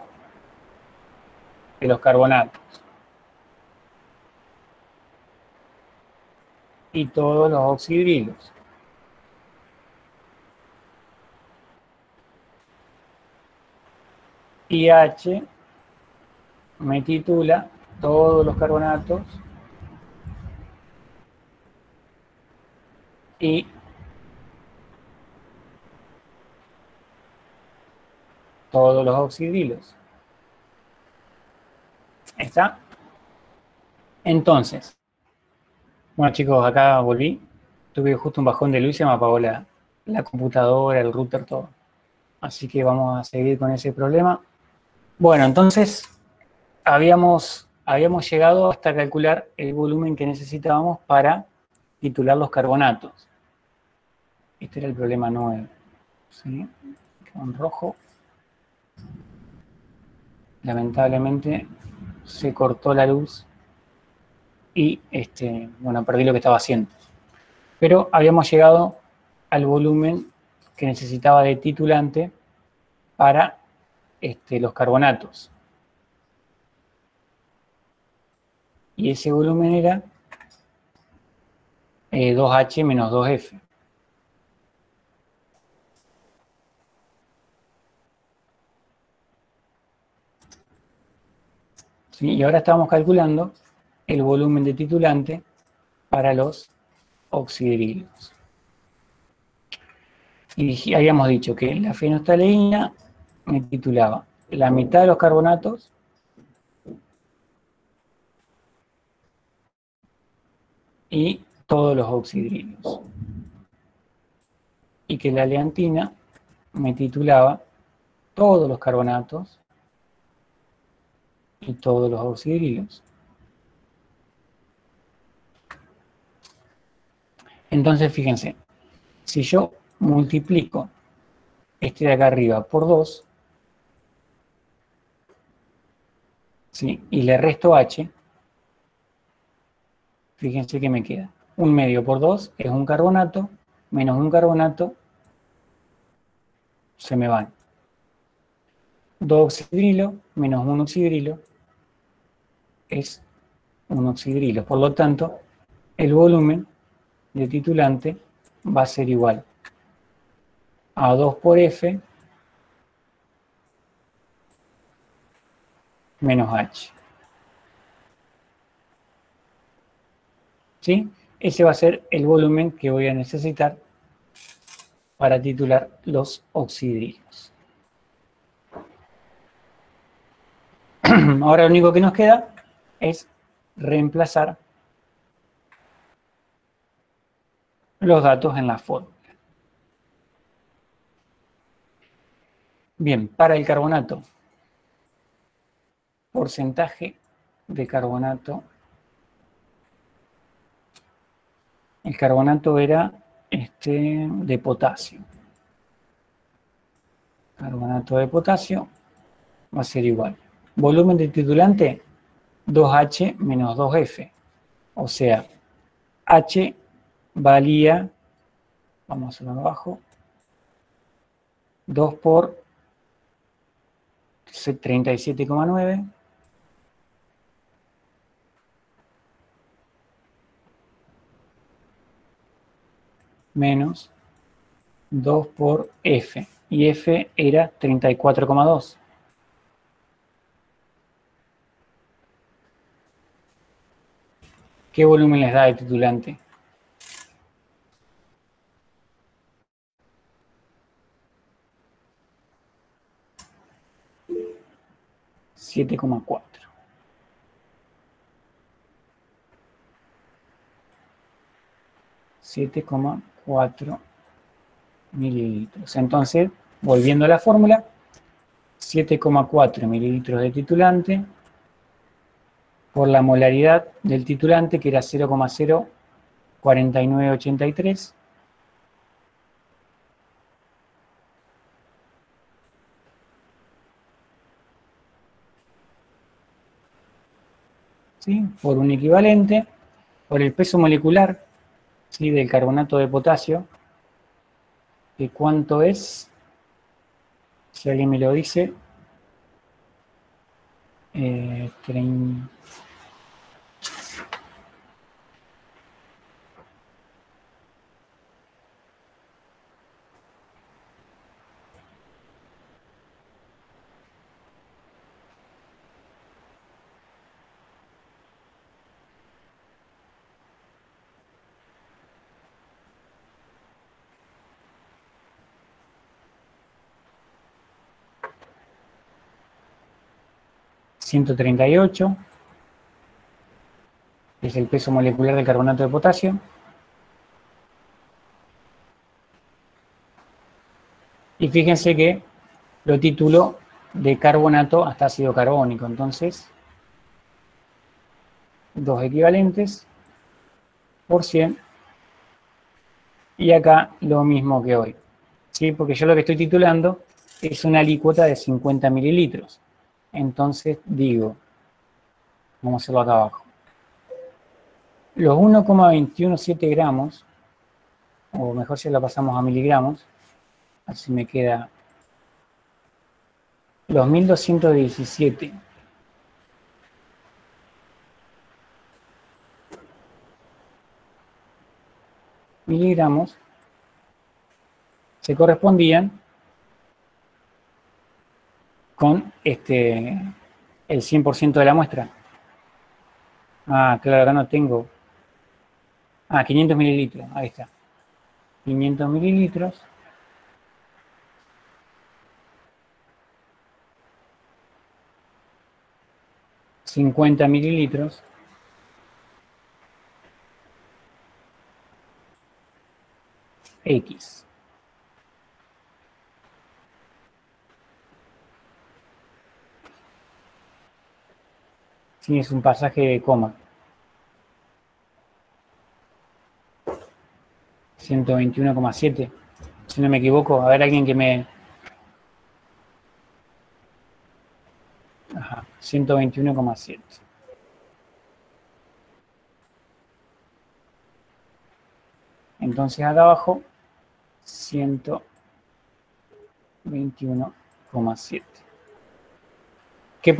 de los carbonatos y todos los oxidrilos. Y H me titula todos los carbonatos y todos los oxidrilos. ¿Está? Entonces, bueno chicos, acá volví. Tuve justo un bajón de luz y se me apagó la computadora, el router, todo. Así que vamos a seguir con ese problema. Bueno, entonces habíamos llegado hasta calcular el volumen que necesitábamos para titular los carbonatos. Este era el problema 9. ¿Sí? Con rojo. Lamentablemente se cortó la luz y bueno, perdí lo que estaba haciendo. Pero habíamos llegado al volumen que necesitaba de titulante para los carbonatos. Y ese volumen era 2H menos 2F. ¿Sí? Y ahora estamos calculando el volumen de titulante para los oxidrilos. Y habíamos dicho que la fenolftaleína me titulaba la mitad de los carbonatos y todos los oxidrilos. Y que la leantina me titulaba todos los carbonatos y todos los oxidrilos. Entonces, fíjense, si yo multiplico este de acá arriba por 2, ¿sí?, y le resto H, fíjense que me queda 1/2 por 2 es un carbonato, menos un carbonato, se me van. 2 oxidrilo menos un oxidrilo es un oxidrilo. Por lo tanto, el volumen de titulante va a ser igual a 2 por F menos H. ¿Sí? Ese va a ser el volumen que voy a necesitar para titular los oxidrilos. Ahora lo único que nos queda es reemplazar los datos en la fórmula. Bien, para el carbonato, porcentaje de carbonato. El carbonato era de potasio. Carbonato de potasio va a ser igual. Volumen de titulante, 2H menos 2F. O sea, H valía, vamos a hacerlo abajo, 2 por 37,9 menos 2 por F. Y F era 34,2. ¿Qué volumen les da el titulante? $7,4. 7,4 mililitros. Entonces, volviendo a la fórmula, 7,4 mililitros de titulante por la molaridad del titulante, que era 0,04983. ¿Sí? Por un equivalente, por el peso molecular, ¿sí?, del carbonato de potasio, que cuánto es, si alguien me lo dice, 138, que es el peso molecular del carbonato de potasio. Y fíjense que lo titulo de carbonato hasta ácido carbónico. Entonces, 2 equivalentes por 100. Y acá lo mismo que hoy, ¿sí? Porque yo lo que estoy titulando es una alícuota de 50 mililitros. Entonces digo, vamos a hacerlo acá abajo. Los 1,217 gramos, o mejor si lo pasamos a miligramos, así me queda los 1217 miligramos se correspondían con el 100% de la muestra. Ah, claro, acá no tengo. 500 mililitros, ahí está. 500 mililitros. $50 mililitros. X. Sí, es un pasaje de coma. 121,7. Si no me equivoco, a ver, alguien que me... Ajá, 121,7. Entonces acá abajo, 121,7. ¿Qué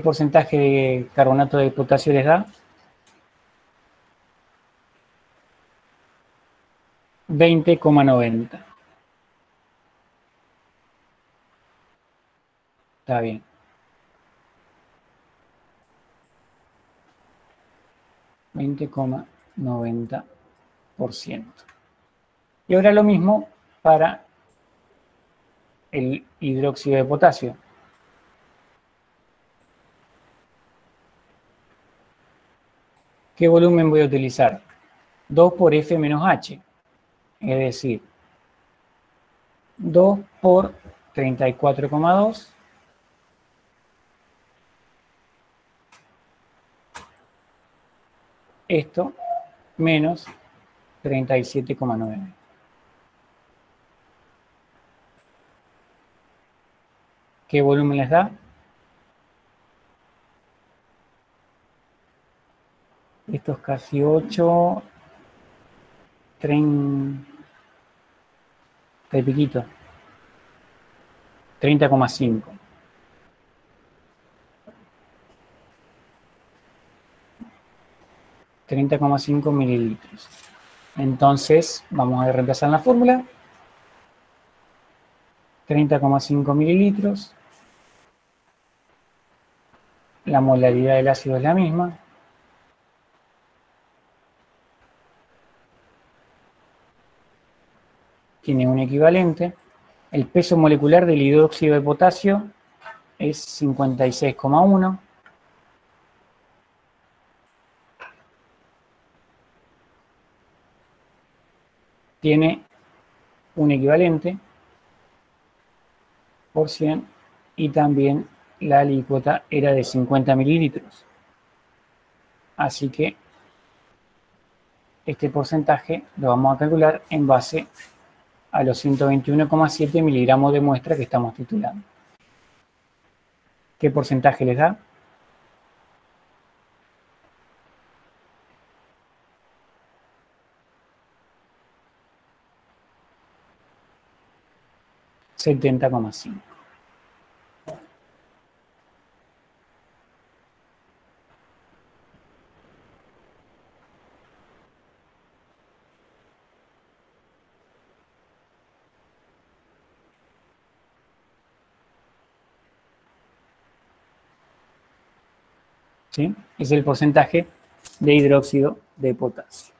porcentaje de carbonato de potasio les da? 20,90. Está bien. 20,90%. Y ahora lo mismo para el hidróxido de potasio. ¿Qué volumen voy a utilizar? 2 por F menos H. Es decir, 2 por 34,2. Esto menos 37,9. ¿Qué volumen les da? Esto es casi 8, 30 y piquito. 30,5. $30,5 mililitros. Entonces, vamos a reemplazar la fórmula. 30,5 mililitros. La molaridad del ácido es la misma. Tiene un equivalente. El peso molecular del hidróxido de potasio es 56,1. Tiene un equivalente por 100 y también la alícuota era de 50 mililitros. Así que este porcentaje lo vamos a calcular en base a los 121,7 miligramos de muestra que estamos titulando. ¿Qué porcentaje les da? $70,5. ¿Sí? Es el porcentaje de hidróxido de potasio.